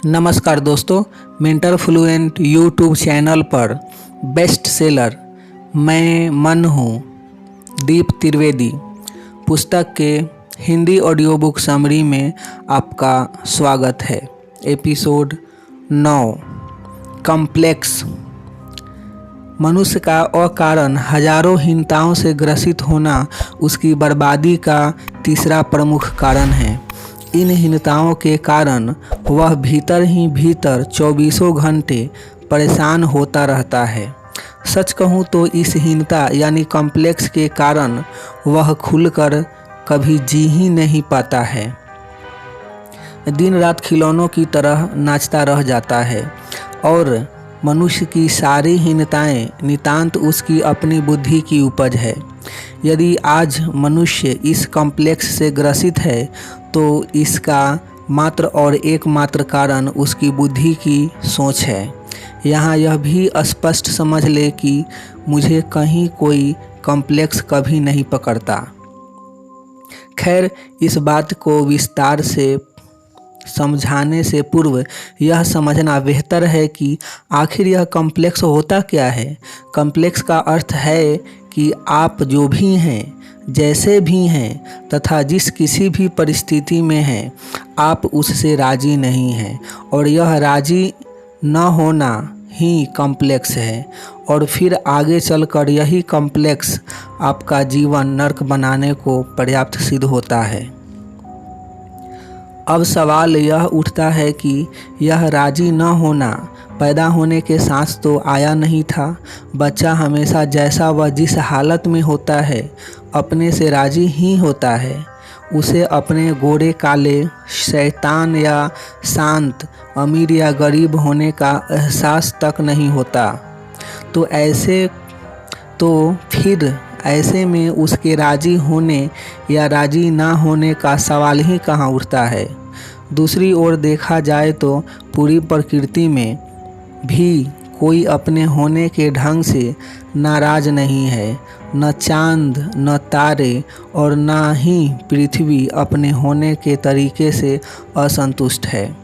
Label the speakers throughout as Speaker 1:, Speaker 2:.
Speaker 1: नमस्कार दोस्तों, mentor fluent YouTube channel पर बेस्ट सेलर मैं मन हूँ दीप त्रिवेदी पुस्तक के हिंदी ऑडियो बुक समरी में आपका स्वागत है। Episode 9 complex. मनुष्य का अकारण हजारों हीनताओं से ग्रसित होना उसकी बर्बादी का तीसरा प्रमुख कारण है। इन हीनताओं के कारण वह भीतर ही भीतर चौबीसों घंटे परेशान होता रहता है। सच कहूँ तो इस हीनता यानी कॉम्प्लेक्स के कारण वह खुलकर कभी जी ही नहीं पाता है। दिन रात खिलौनों की तरह नाचता रह जाता है और मनुष्य की सारी हीनताएं नितांत उसकी अपनी बुद्धि की उपज है। यदि आज मनुष्य इस कॉम्प्लेक्स से ग्रसित है तो इसका मात्र और एकमात्र कारण उसकी बुद्धि की सोच है। यहाँ यह भी स्पष्ट समझ ले कि मुझे कहीं कोई कॉम्प्लेक्स कभी नहीं पकड़ता। खैर, इस बात को विस्तार से समझाने से पूर्व यह समझना बेहतर है कि आखिर यह कॉम्प्लेक्स होता क्या है। कॉम्प्लेक्स का अर्थ है कि आप जो भी हैं, जैसे भी हैं तथा जिस किसी भी परिस्थिति में हैं, आप उससे राजी नहीं हैं और यह राजी न होना ही कॉम्प्लेक्स है। और फिर आगे चलकर यही कॉम्प्लेक्स आपका जीवन नर्क बनाने को पर्याप्त सिद्ध होता है। अब सवाल यह उठता है कि यह राजी न होना पैदा होने के साथ तो आया नहीं था। बच्चा हमेशा जैसा वह जिस हालत में होता है अपने से राजी ही होता है। उसे अपने गोरे काले, शैतान या शांत, अमीर या गरीब होने का एहसास तक नहीं होता। तो फिर ऐसे में उसके राजी होने या राजी ना होने का सवाल ही कहाँ उठता है। दूसरी ओर देखा जाए तो पूरी प्रकृति में भी कोई अपने होने के ढंग से नाराज नहीं है। न चांद, न तारे और न ही पृथ्वी अपने होने के तरीके से असंतुष्ट है।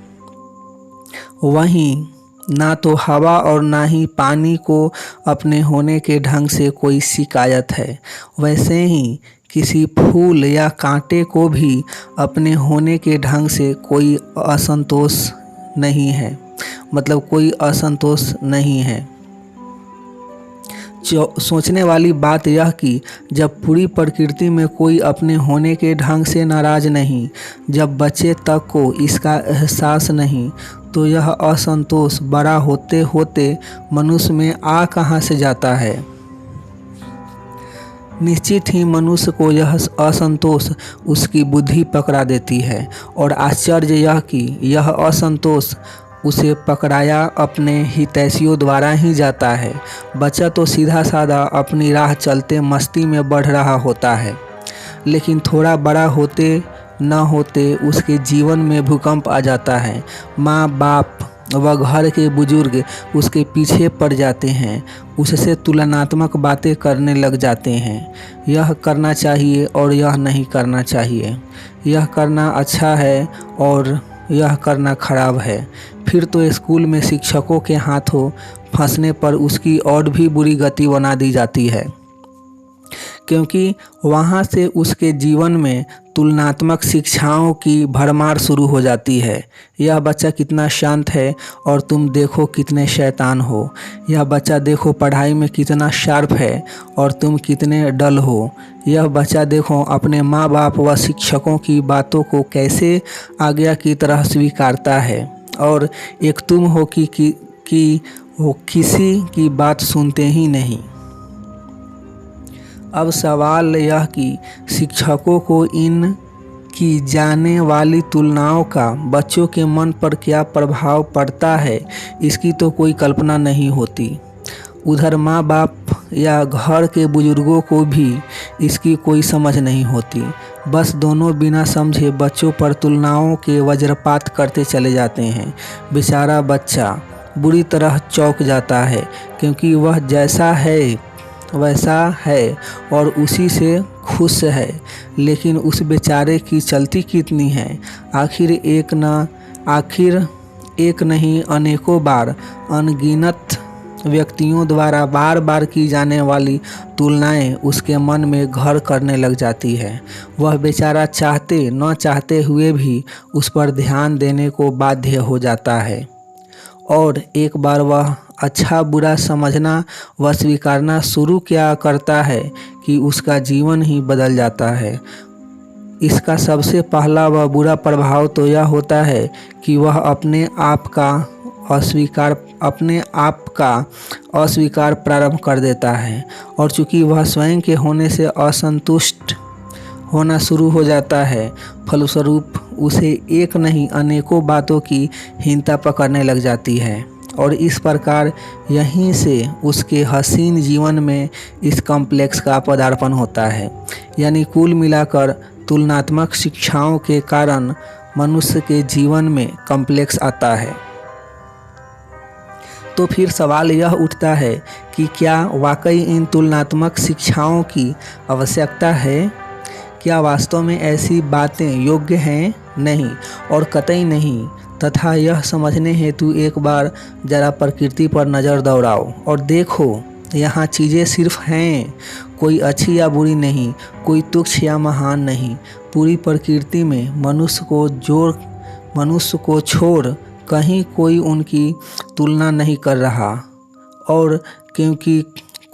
Speaker 1: वहीं ना तो हवा और ना ही पानी को अपने होने के ढंग से कोई शिकायत है। वैसे ही किसी फूल या कांटे को भी अपने होने के ढंग से कोई असंतोष नहीं है, मतलब कोई असंतोष नहीं है। सोचने वाली बात यह कि जब पूरी प्रकृति में कोई अपने होने के ढंग से नाराज नहीं, जब बच्चे तक को इसका एहसास नहीं, तो यह असंतोष बड़ा होते होते मनुष्य में आ कहाँ से जाता है। निश्चित ही मनुष्य को यह असंतोष उसकी बुद्धि पकड़ा देती है और आश्चर्य यह कि यह असंतोष उसे पकड़ाया अपने हितैषियों द्वारा ही जाता है। बच्चा तो सीधा साधा अपनी राह चलते मस्ती में बढ़ रहा होता है, लेकिन थोड़ा बड़ा होते न होते उसके जीवन में भूकंप आ जाता है। माँ बाप व घर के बुजुर्ग उसके पीछे पड़ जाते हैं, उससे तुलनात्मक बातें करने लग जाते हैं। यह करना चाहिए और यह नहीं करना चाहिए, यह करना अच्छा है और यह करना खराब है। फिर तो स्कूल में शिक्षकों के हाथों फंसने पर उसकी और भी बुरी गति बना दी जाती है, क्योंकि वहाँ से उसके जीवन में तुलनात्मक शिक्षाओं की भरमार शुरू हो जाती है। यह बच्चा कितना शांत है और तुम देखो कितने शैतान हो। यह बच्चा देखो पढ़ाई में कितना शार्प है और तुम कितने डल हो। यह बच्चा देखो अपने माँ बाप व शिक्षकों की बातों को कैसे आज्ञा की तरह स्वीकारता है और एक तुम हो कि वो किसी की बात सुनते ही नहीं। अब सवाल यह कि शिक्षकों को इन की जाने वाली तुलनाओं का बच्चों के मन पर क्या प्रभाव पड़ता है, इसकी तो कोई कल्पना नहीं होती। उधर माँ बाप या घर के बुजुर्गों को भी इसकी कोई समझ नहीं होती। बस दोनों बिना समझे बच्चों पर तुलनाओं के वज्रपात करते चले जाते हैं। बेचारा बच्चा बुरी तरह चौंक जाता है, क्योंकि वह जैसा है वैसा है और उसी से खुश है, लेकिन उस बेचारे की चलती कितनी है। आखिर एक नहीं अनेकों बार अनगिनत व्यक्तियों द्वारा बार बार की जाने वाली तुलनाएं उसके मन में घर करने लग जाती है। वह बेचारा चाहते न चाहते हुए भी उस पर ध्यान देने को बाध्य हो जाता है और एक बार वह अच्छा बुरा समझना व स्वीकारना शुरू क्या करता है कि उसका जीवन ही बदल जाता है। इसका सबसे पहला व बुरा प्रभाव तो यह होता है कि वह अपने आप का अस्वीकार प्रारंभ कर देता है और चूंकि वह स्वयं के होने से असंतुष्ट होना शुरू हो जाता है, फलस्वरूप उसे एक नहीं अनेकों बातों की हीनता पकड़ने लग जाती है और इस प्रकार यहीं से उसके हसीन जीवन में इस कॉम्प्लेक्स का पदार्पण होता है। यानी कुल मिलाकर तुलनात्मक शिक्षाओं के कारण मनुष्य के जीवन में कॉम्प्लेक्स आता है। तो फिर सवाल यह उठता है कि क्या वाकई इन तुलनात्मक शिक्षाओं की आवश्यकता है? क्या वास्तव में ऐसी बातें योग्य हैं? नहीं और कतई नहीं। तथा यह समझने हेतु एक बार जरा प्रकृति पर नज़र दौड़ाओ और देखो, यहाँ चीज़ें सिर्फ हैं, कोई अच्छी या बुरी नहीं, कोई तुच्छ या महान नहीं। पूरी प्रकृति में मनुष्य को छोड़ कहीं कोई उनकी तुलना नहीं कर रहा और क्योंकि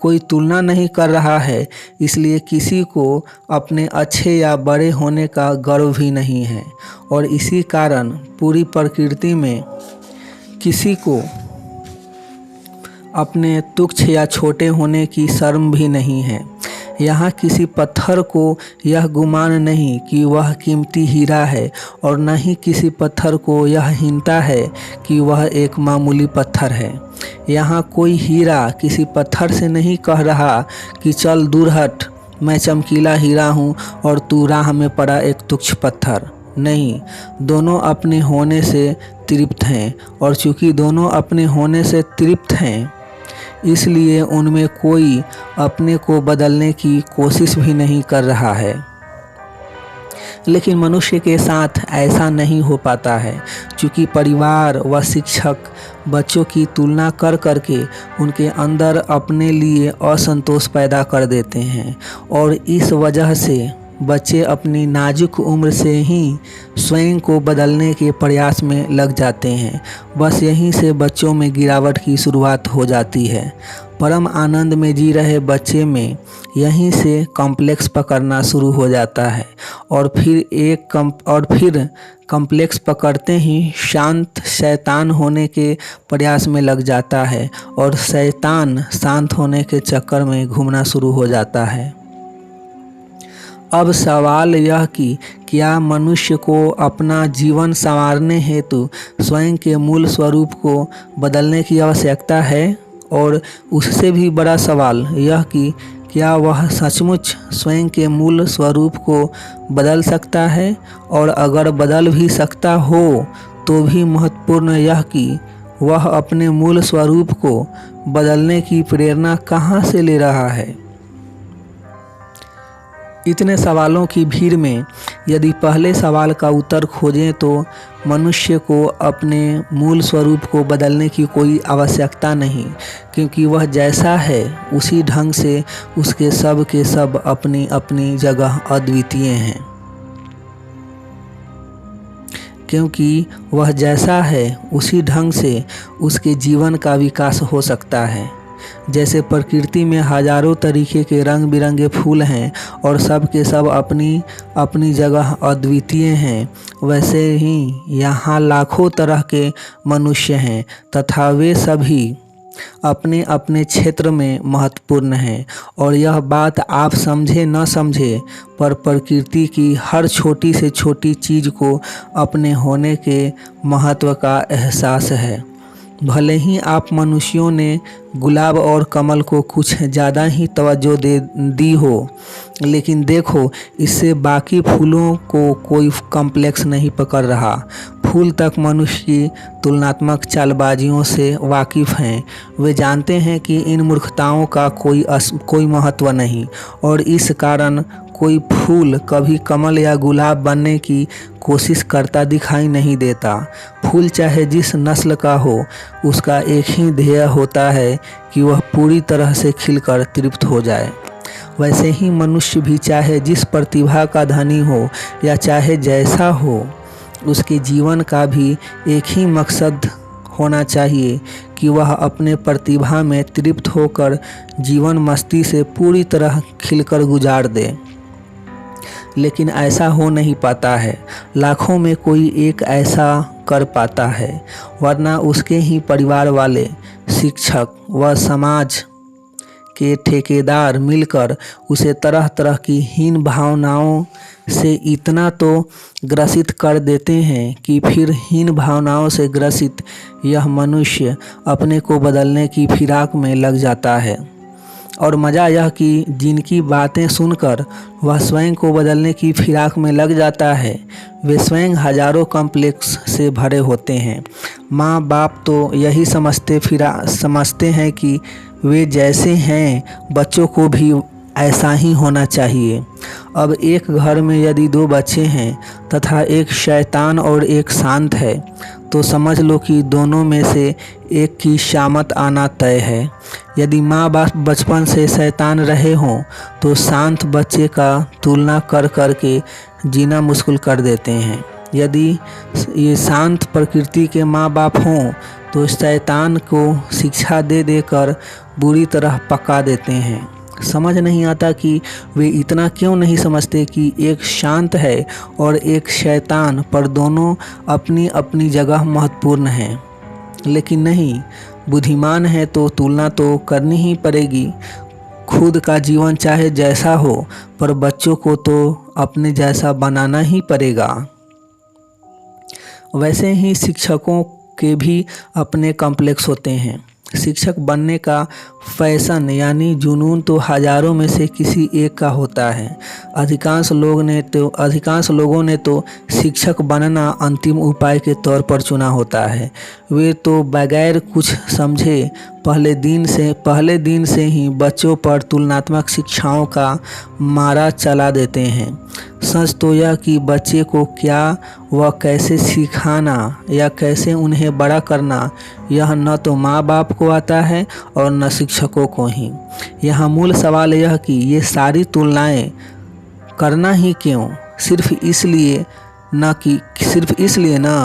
Speaker 1: कोई तुलना नहीं कर रहा है इसलिए किसी को अपने अच्छे या बड़े होने का गर्व भी नहीं है और इसी कारण पूरी प्रकृति में किसी को अपने तुच्छ या छोटे होने की शर्म भी नहीं है। यहाँ किसी पत्थर को यह गुमान नहीं कि वह कीमती हीरा है और न ही किसी पत्थर को यह हीनता है कि वह एक मामूली पत्थर है। यहाँ कोई हीरा किसी पत्थर से नहीं कह रहा कि चल दूर हट, मैं चमकीला हीरा हूँ और तू राह में पड़ा एक तुच्छ पत्थर। नहीं, दोनों अपने होने से तृप्त हैं और चूँकि दोनों अपने होने से तृप्त हैं इसलिए उनमें कोई अपने को बदलने की कोशिश भी नहीं कर रहा है। लेकिन मनुष्य के साथ ऐसा नहीं हो पाता है, क्योंकि परिवार व शिक्षक बच्चों की तुलना कर करके उनके अंदर अपने लिए असंतोष पैदा कर देते हैं और इस वजह से बच्चे अपनी नाजुक उम्र से ही स्वयं को बदलने के प्रयास में लग जाते हैं। बस यहीं से बच्चों में गिरावट की शुरुआत हो जाती है। परम आनंद में जी रहे बच्चे में यहीं से कॉम्प्लेक्स पकड़ना शुरू हो जाता है और फिर कॉम्प्लेक्स पकड़ते ही शांत शैतान होने के प्रयास में लग जाता है और शैतान शांत होने के चक्कर में घूमना शुरू हो जाता है। अब सवाल यह कि क्या मनुष्य को अपना जीवन संवारने हेतु स्वयं के मूल स्वरूप को बदलने की आवश्यकता है? और उससे भी बड़ा सवाल यह कि क्या वह सचमुच स्वयं के मूल स्वरूप को बदल सकता है? और अगर बदल भी सकता हो तो भी महत्वपूर्ण यह कि वह अपने मूल स्वरूप को बदलने की प्रेरणा कहाँ से ले रहा है? इतने सवालों की भीड़ में यदि पहले सवाल का उत्तर खोजें तो मनुष्य को अपने मूल स्वरूप को बदलने की कोई आवश्यकता नहीं, क्योंकि वह जैसा है उसी ढंग से उसके सब के सब अपनी अपनी जगह अद्वितीय हैं। क्योंकि वह जैसा है उसी ढंग से उसके जीवन का विकास हो सकता है। जैसे प्रकृति में हजारों तरीके के रंग बिरंगे फूल हैं और सब के सब अपनी अपनी जगह अद्वितीय हैं, वैसे ही यहाँ लाखों तरह के मनुष्य हैं तथा वे सभी अपने अपने क्षेत्र में महत्वपूर्ण हैं। और यह बात आप समझे न समझे पर प्रकृति की हर छोटी से छोटी चीज़ को अपने होने के महत्व का एहसास है। भले ही आप मनुष्यों ने गुलाब और कमल को कुछ ज़्यादा ही तवज्जो दी हो, लेकिन देखो इससे बाकी फूलों को कोई कॉम्प्लेक्स नहीं पकड़ रहा। फूल तक मनुष्य की तुलनात्मक चालबाजियों से वाकिफ़ हैं। वे जानते हैं कि इन मूर्खताओं का कोई महत्व नहीं और इस कारण कोई फूल कभी कमल या गुलाब बनने की कोशिश करता दिखाई नहीं देता। फूल चाहे जिस नस्ल का हो, उसका एक ही ध्येय होता है कि वह पूरी तरह से खिलकर तृप्त हो जाए। वैसे ही मनुष्य भी चाहे जिस प्रतिभा का धनी हो या चाहे जैसा हो, उसके जीवन का भी एक ही मकसद होना चाहिए कि वह अपने प्रतिभा में तृप्त होकर जीवन मस्ती से पूरी तरह खिलकर गुजार दे। लेकिन ऐसा हो नहीं पाता है। लाखों में कोई एक ऐसा कर पाता है, वरना उसके ही परिवार वाले, शिक्षक व समाज के ठेकेदार मिलकर उसे तरह तरह की हीन भावनाओं से इतना तो ग्रसित कर देते हैं कि फिर हीन भावनाओं से ग्रसित यह मनुष्य अपने को बदलने की फिराक में लग जाता है। और मज़ा यह कि जिनकी बातें सुनकर वह स्वयं को बदलने की फिराक में लग जाता है, वे स्वयं हजारों कॉम्प्लेक्स से भरे होते हैं। माँ बाप तो यही समझते हैं कि वे जैसे हैं बच्चों को भी ऐसा ही होना चाहिए। अब एक घर में यदि 2 बच्चे हैं तथा एक शैतान और एक शांत है, तो समझ लो कि दोनों में से एक की शामत आना तय है। यदि माँ बाप बचपन से शैतान रहे हों तो शांत बच्चे का तुलना कर कर के जीना मुश्किल कर देते हैं। यदि ये शांत प्रकृति के माँ बाप हों तो शैतान को शिक्षा दे देकर बुरी तरह पका देते हैं। समझ नहीं आता कि वे इतना क्यों नहीं समझते कि एक शांत है और एक शैतान, पर दोनों अपनी अपनी जगह महत्वपूर्ण हैं। लेकिन नहीं, बुद्धिमान है तो तुलना तो करनी ही पड़ेगी। खुद का जीवन चाहे जैसा हो, पर बच्चों को तो अपने जैसा बनाना ही पड़ेगा। वैसे ही शिक्षकों के भी अपने कॉम्प्लेक्स होते हैं। शिक्षक बनने का फैशन यानी जुनून तो हजारों में से किसी एक का होता है। अधिकांश लोगों ने तो शिक्षक बनना अंतिम उपाय के तौर पर चुना होता है। वे तो बगैर कुछ समझे पहले दिन से ही बच्चों पर तुलनात्मक शिक्षाओं का मारा चला देते हैं। सच तो यह कि बच्चे को क्या व कैसे सिखाना या कैसे उन्हें बड़ा करना, यह न तो माँ बाप को आता है और न शिक्षकों को ही। यहाँ मूल सवाल यह कि ये सारी तुलनाएं करना ही क्यों? सिर्फ इसलिए न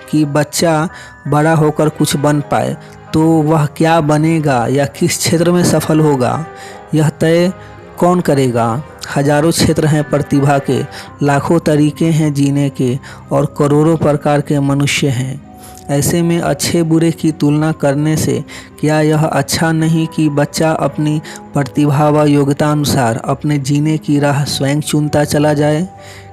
Speaker 1: कि बच्चा बड़ा होकर कुछ बन पाए। तो वह क्या बनेगा या किस क्षेत्र में सफल होगा, यह तय कौन करेगा? हजारों क्षेत्र हैं प्रतिभा के, लाखों तरीके हैं जीने के और करोड़ों प्रकार के मनुष्य हैं। ऐसे में अच्छे बुरे की तुलना करने से क्या यह अच्छा नहीं कि बच्चा अपनी प्रतिभा व योग्यता अनुसार अपने जीने की राह स्वयं चुनता चला जाए?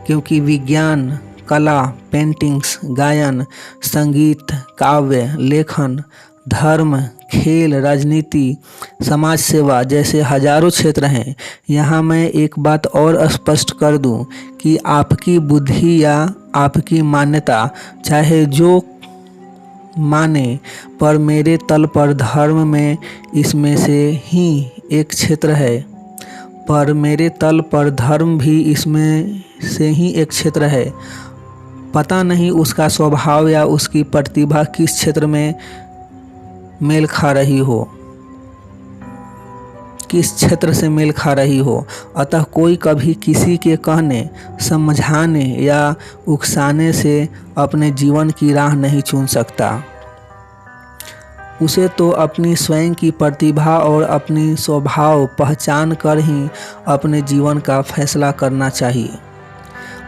Speaker 1: क्योंकि विज्ञान, कला, पेंटिंग्स, गायन, संगीत, काव्य, लेखन, धर्म, खेल, राजनीति, समाज सेवा जैसे हजारों क्षेत्र हैं। यहाँ मैं एक बात और स्पष्ट कर दूं कि आपकी बुद्धि या आपकी मान्यता चाहे जो माने, पर मेरे तल पर धर्म में इसमें से ही एक क्षेत्र है। पर मेरे तल पर धर्म भी इसमें से ही एक क्षेत्र है। पता नहीं उसका स्वभाव या उसकी प्रतिभा किस क्षेत्र में मेल खा रही हो, किस क्षेत्र से मेल खा रही हो। अतः कोई कभी किसी के कहने, समझाने या उकसाने से अपने जीवन की राह नहीं चुन सकता। उसे तो अपनी स्वयं की प्रतिभा और अपनी स्वभाव पहचान कर ही अपने जीवन का फैसला करना चाहिए।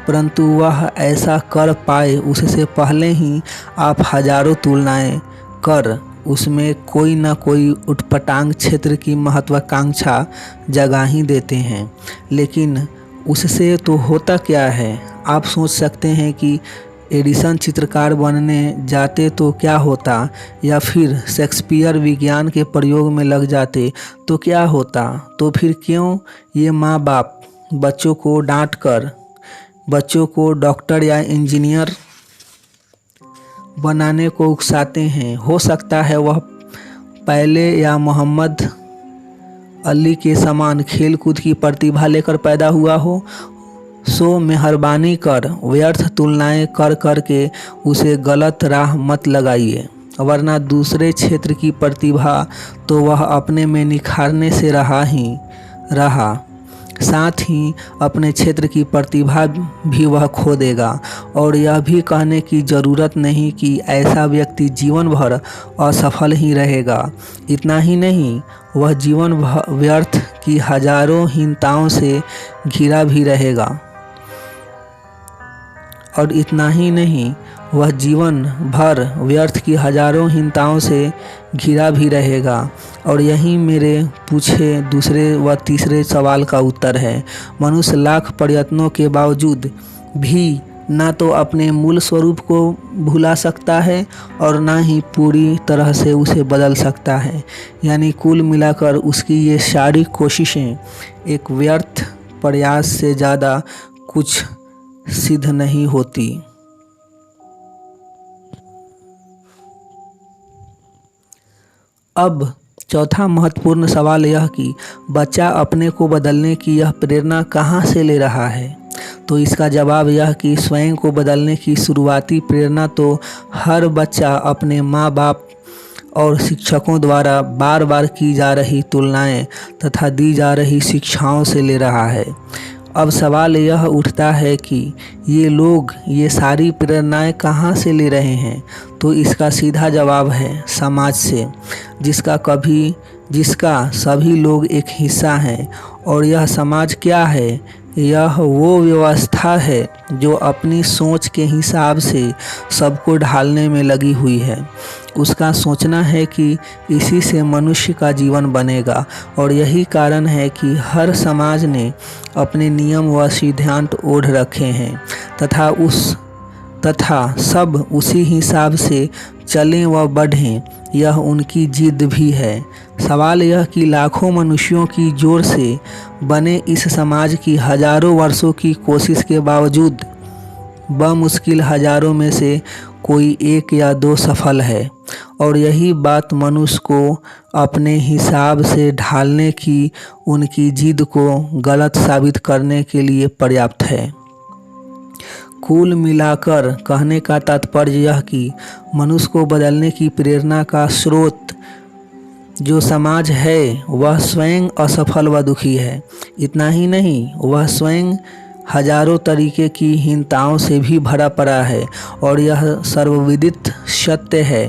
Speaker 1: परंतु वह ऐसा कर पाए उससे पहले ही आप हजारों तुलनाएं कर उसमें कोई न कोई उटपटांग क्षेत्र की महत्वाकांक्षा जगा ही देते हैं। लेकिन उससे तो होता क्या है? आप सोच सकते हैं कि एडिसन चित्रकार बनने जाते तो क्या होता, या फिर शेक्सपियर विज्ञान के प्रयोग में लग जाते तो क्या होता। तो फिर क्यों ये माँ बाप बच्चों को डांट कर बच्चों को डॉक्टर या इंजीनियर बनाने को उकसाते हैं? हो सकता है वह पहले या मोहम्मद अली के समान खेलकूद की प्रतिभा लेकर पैदा हुआ हो, सो मेहरबानी कर व्यर्थ तुलनाएं कर कर के उसे गलत राह मत लगाइए, वरना दूसरे क्षेत्र की प्रतिभा तो वह अपने में निखारने से रहा, साथ ही अपने क्षेत्र की प्रतिभा भी वह खो देगा। और यह भी कहने की ज़रूरत नहीं कि ऐसा व्यक्ति जीवन भर असफल ही रहेगा। इतना ही नहीं, वह जीवन भर व्यर्थ की हजारों हीनताओं से घिरा भी रहेगा। और इतना ही नहीं, वह जीवन भर व्यर्थ की हजारों हीनताओं से घिरा भी रहेगा। और यही मेरे पूछे दूसरे व तीसरे सवाल का उत्तर है। मनुष्य लाख प्रयत्नों के बावजूद भी ना तो अपने मूल स्वरूप को भुला सकता है और ना ही पूरी तरह से उसे बदल सकता है। यानी कुल मिलाकर उसकी ये सारी कोशिशें एक व्यर्थ प्रयास से ज़्यादा कुछ सिद्ध नहीं होती। अब चौथा महत्वपूर्ण सवाल यह कि बच्चा अपने को बदलने की यह प्रेरणा कहाँ से ले रहा है। तो इसका जवाब यह कि स्वयं को बदलने की शुरुआती प्रेरणा तो हर बच्चा अपने माँ बाप और शिक्षकों द्वारा बार बार की जा रही तुलनाएं तथा दी जा रही शिक्षाओं से ले रहा है। अब सवाल यह उठता है कि ये लोग ये सारी प्रेरणाएं कहाँ से ले रहे हैं। तो इसका सीधा जवाब है समाज से, जिसका सभी लोग एक हिस्सा हैं। और यह समाज क्या है? यह वो व्यवस्था है जो अपनी सोच के हिसाब से सबको ढालने में लगी हुई है। उसका सोचना है कि इसी से मनुष्य का जीवन बनेगा। और यही कारण है कि हर समाज ने अपने नियम व सिद्धांत ओढ़ रखे हैं तथा सब उसी हिसाब से चलें व बढ़ें, यह उनकी जिद भी है। सवाल यह कि लाखों मनुष्यों की जोर से बने इस समाज की हजारों वर्षों की कोशिश के बावजूद बमुश्किल हजारों में से कोई एक या दो सफल है। और यही बात मनुष्य को अपने हिसाब से ढालने की उनकी जिद को गलत साबित करने के लिए पर्याप्त है। कुल मिलाकर कहने का तात्पर्य यह कि मनुष्य को बदलने की प्रेरणा का स्रोत जो समाज है वह स्वयं असफल व दुखी है। इतना ही नहीं, वह स्वयं हजारों तरीके की हीनताओं से भी भरा पड़ा है। और यह सर्वविदित सत्य है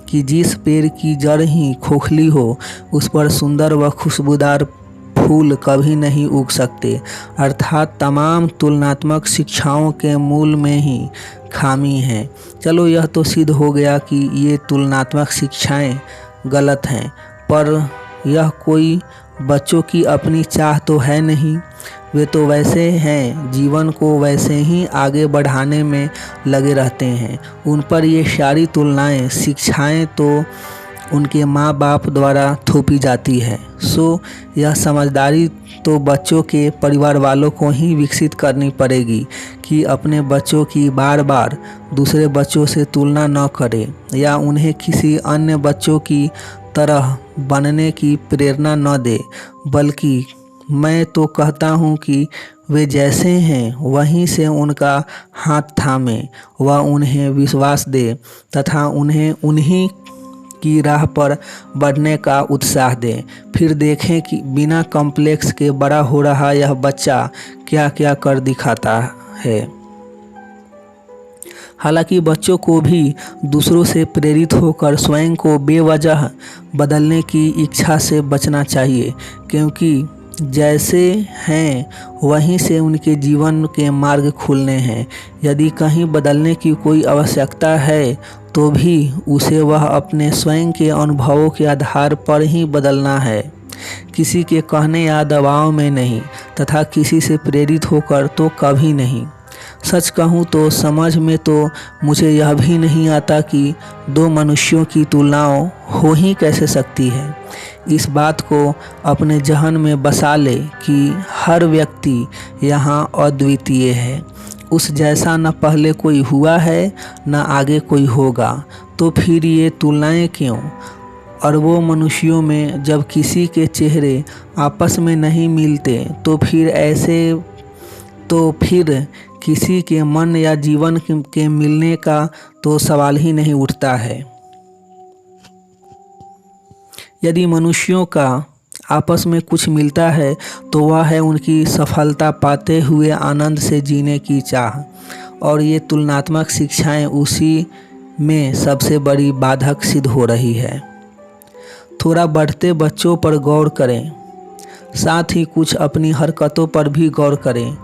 Speaker 1: कि जिस पेड़ की जड़ ही खोखली हो उस पर सुंदर व खुशबूदार फूल कभी नहीं उग सकते। अर्थात तमाम तुलनात्मक शिक्षाओं के मूल में ही खामी है। चलो यह तो सिद्ध हो गया कि ये तुलनात्मक शिक्षाएं गलत हैं, पर यह कोई बच्चों की अपनी चाह तो है नहीं। वे तो वैसे हैं, जीवन को वैसे ही आगे बढ़ाने में लगे रहते हैं। उन पर ये सारी तुलनाएं शिक्षाएं तो उनके माँ बाप द्वारा थोपी जाती है। सो यह समझदारी तो बच्चों के परिवार वालों को ही विकसित करनी पड़ेगी कि अपने बच्चों की बार बार दूसरे बच्चों से तुलना न करें या उन्हें किसी अन्य बच्चों की तरह बनने की प्रेरणा न दे, बल्कि मैं तो कहता हूँ कि वे जैसे हैं वहीं से उनका हाथ थामे व उन्हें विश्वास दे तथा उन्हें उन्हीं की राह पर बढ़ने का उत्साह दें। फिर देखें कि बिना कॉम्प्लेक्स के बड़ा हो रहा यह बच्चा क्या क्या कर दिखाता है। हालांकि बच्चों को भी दूसरों से प्रेरित होकर स्वयं को बेवजह बदलने की इच्छा से बचना चाहिए, क्योंकि जैसे हैं वहीं से उनके जीवन के मार्ग खुलने हैं। यदि कहीं बदलने की कोई आवश्यकता है तो भी उसे वह अपने स्वयं के अनुभवों के आधार पर ही बदलना है, किसी के कहने या दबाव में नहीं तथा किसी से प्रेरित होकर तो कभी नहीं। सच कहूँ तो समझ में तो मुझे यह भी नहीं आता कि दो मनुष्यों की तुलनाओं हो ही कैसे सकती है। इस बात को अपने जहन में बसा ले कि हर व्यक्ति यहाँ अद्वितीय है, उस जैसा न पहले कोई हुआ है न आगे कोई होगा। तो फिर ये तुलनाएं क्यों? अरबों मनुष्यों में जब किसी के चेहरे आपस में नहीं मिलते तो फिर किसी के मन या जीवन के मिलने का तो सवाल ही नहीं उठता है। यदि मनुष्यों का आपस में कुछ मिलता है तो वह है उनकी सफलता पाते हुए आनंद से जीने की चाह, और ये तुलनात्मक शिक्षाएं उसी में सबसे बड़ी बाधक सिद्ध हो रही है। थोड़ा बढ़ते बच्चों पर गौर करें, साथ ही कुछ अपनी हरकतों पर भी गौर करें।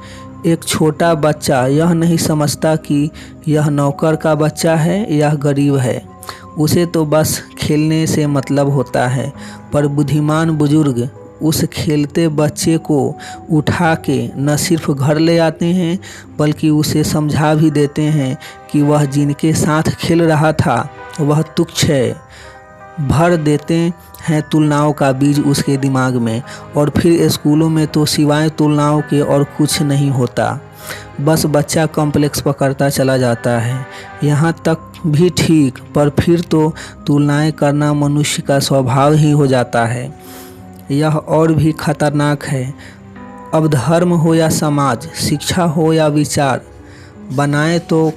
Speaker 1: एक छोटा बच्चा यह नहीं समझता कि यह नौकर का बच्चा है या गरीब है, उसे तो बस खेलने से मतलब होता है। पर बुद्धिमान बुजुर्ग उस खेलते बच्चे को उठा के न सिर्फ घर ले आते हैं बल्कि उसे समझा भी देते हैं कि वह जिनके साथ खेल रहा था वह तुच्छ है। भर देते हैं तुलनाओं का बीज उसके दिमाग में, और फिर स्कूलों में तो सिवाय तुलनाओं के और कुछ नहीं होता। बस बच्चा कॉम्प्लेक्स पकड़ता चला जाता है। यहाँ तक भी ठीक, पर फिर तो तुलनाएं करना मनुष्य का स्वभाव ही हो जाता है। यह और भी खतरनाक है। अब धर्म हो या समाज, शिक्षा हो या विचार, बनाए तो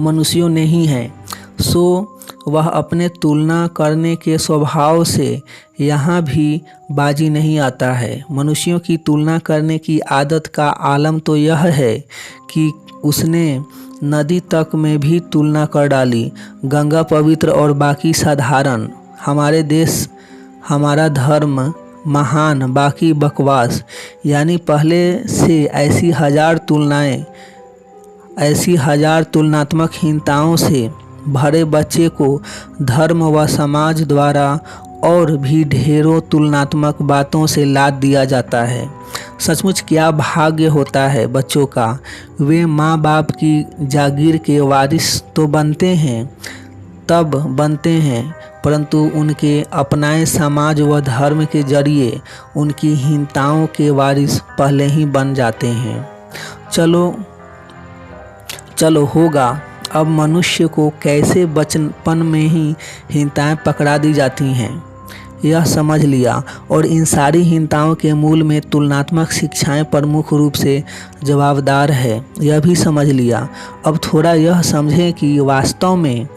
Speaker 1: मनुष्यों ने ही हैं। सो वह अपने तुलना करने के स्वभाव से यहाँ भी बाजी नहीं आता है। मनुष्यों की तुलना करने की आदत का आलम तो यह है कि उसने नदी तक में भी तुलना कर डाली। गंगा पवित्र और बाकी साधारण, हमारे देश हमारा धर्म महान बाकी बकवास, यानी पहले से ऐसी हजार तुलनात्मक हीनताओं से भरे बच्चे को धर्म व समाज द्वारा और भी ढेरों तुलनात्मक बातों से लाद दिया जाता है। सचमुच क्या भाग्य होता है बच्चों का। वे माँ बाप की जागीर के वारिस तो बनते हैं, परंतु उनके अपनाए समाज व धर्म के जरिए उनकी हीनताओं के वारिस पहले ही बन जाते हैं। चलो होगा। अब मनुष्य को कैसे बचपन में ही हीनताएं पकड़ा दी जाती हैं यह समझ लिया, और इन सारी हीनताओं के मूल में तुलनात्मक शिक्षाएं प्रमुख रूप से जवाबदार है यह भी समझ लिया। अब थोड़ा यह समझें कि वास्तव में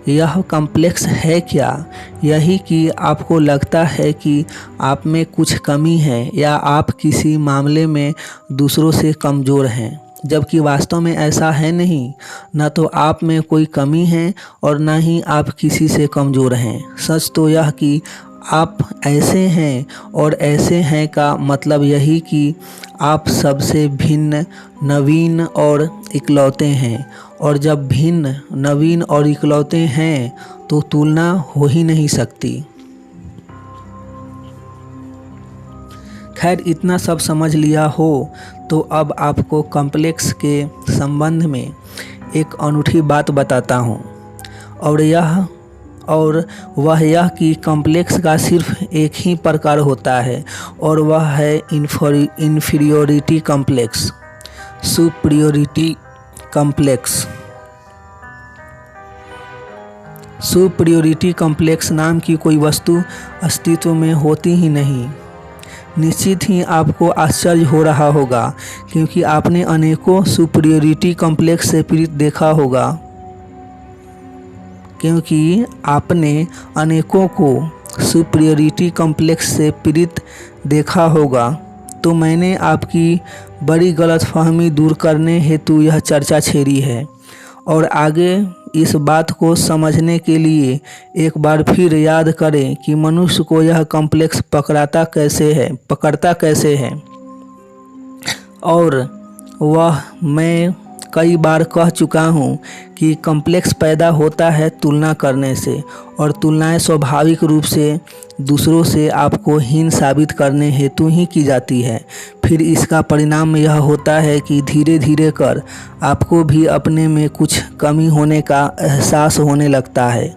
Speaker 1: यह कॉम्प्लेक्स है क्या। यही कि आपको लगता है कि आप में कुछ कमी है या आप किसी मामले में दूसरों से कमज़ोर हैं, जबकि वास्तव में ऐसा है नहीं। न तो आप में कोई कमी है और न ही आप किसी से कमज़ोर हैं। सच तो यह कि आप ऐसे हैं, और ऐसे हैं का मतलब यही कि आप सबसे भिन्न, नवीन और इकलौते हैं। और जब भिन्न, नवीन और इकलौते हैं तो तुलना हो ही नहीं सकती। खैर, इतना सब समझ लिया हो तो अब आपको कॉम्प्लेक्स के संबंध में एक अनूठी बात बताता हूँ, और वह यह कि कॉम्प्लेक्स का सिर्फ एक ही प्रकार होता है, और वह है inferiority complex, superiority complex. Superiority complex नाम की कोई वस्तु अस्तित्व में होती ही नहीं। निश्चित ही आपको आश्चर्य हो रहा होगा, क्योंकि आपने अनेकों सुपीरियोरिटी कॉम्प्लेक्स से पीड़ित देखा होगा। क्योंकि आपने अनेकों को सुपीरियोरिटी कॉम्प्लेक्स से पीड़ित देखा होगा, तो मैंने आपकी बड़ी गलतफहमी दूर करने हेतु यह चर्चा छेड़ी है। और आगे इस बात को समझने के लिए एक बार फिर याद करें कि मनुष्य को यह कॉम्प्लेक्स पकड़ता कैसे है। और वह मैं कई बार कह चुका हूँ कि कॉम्प्लेक्स पैदा होता है तुलना करने से, और तुलनाएं स्वाभाविक रूप से दूसरों से आपको हीन साबित करने हेतु ही की जाती है। फिर इसका परिणाम यह होता है कि धीरे धीरे कर आपको भी अपने में कुछ कमी होने का एहसास होने लगता है,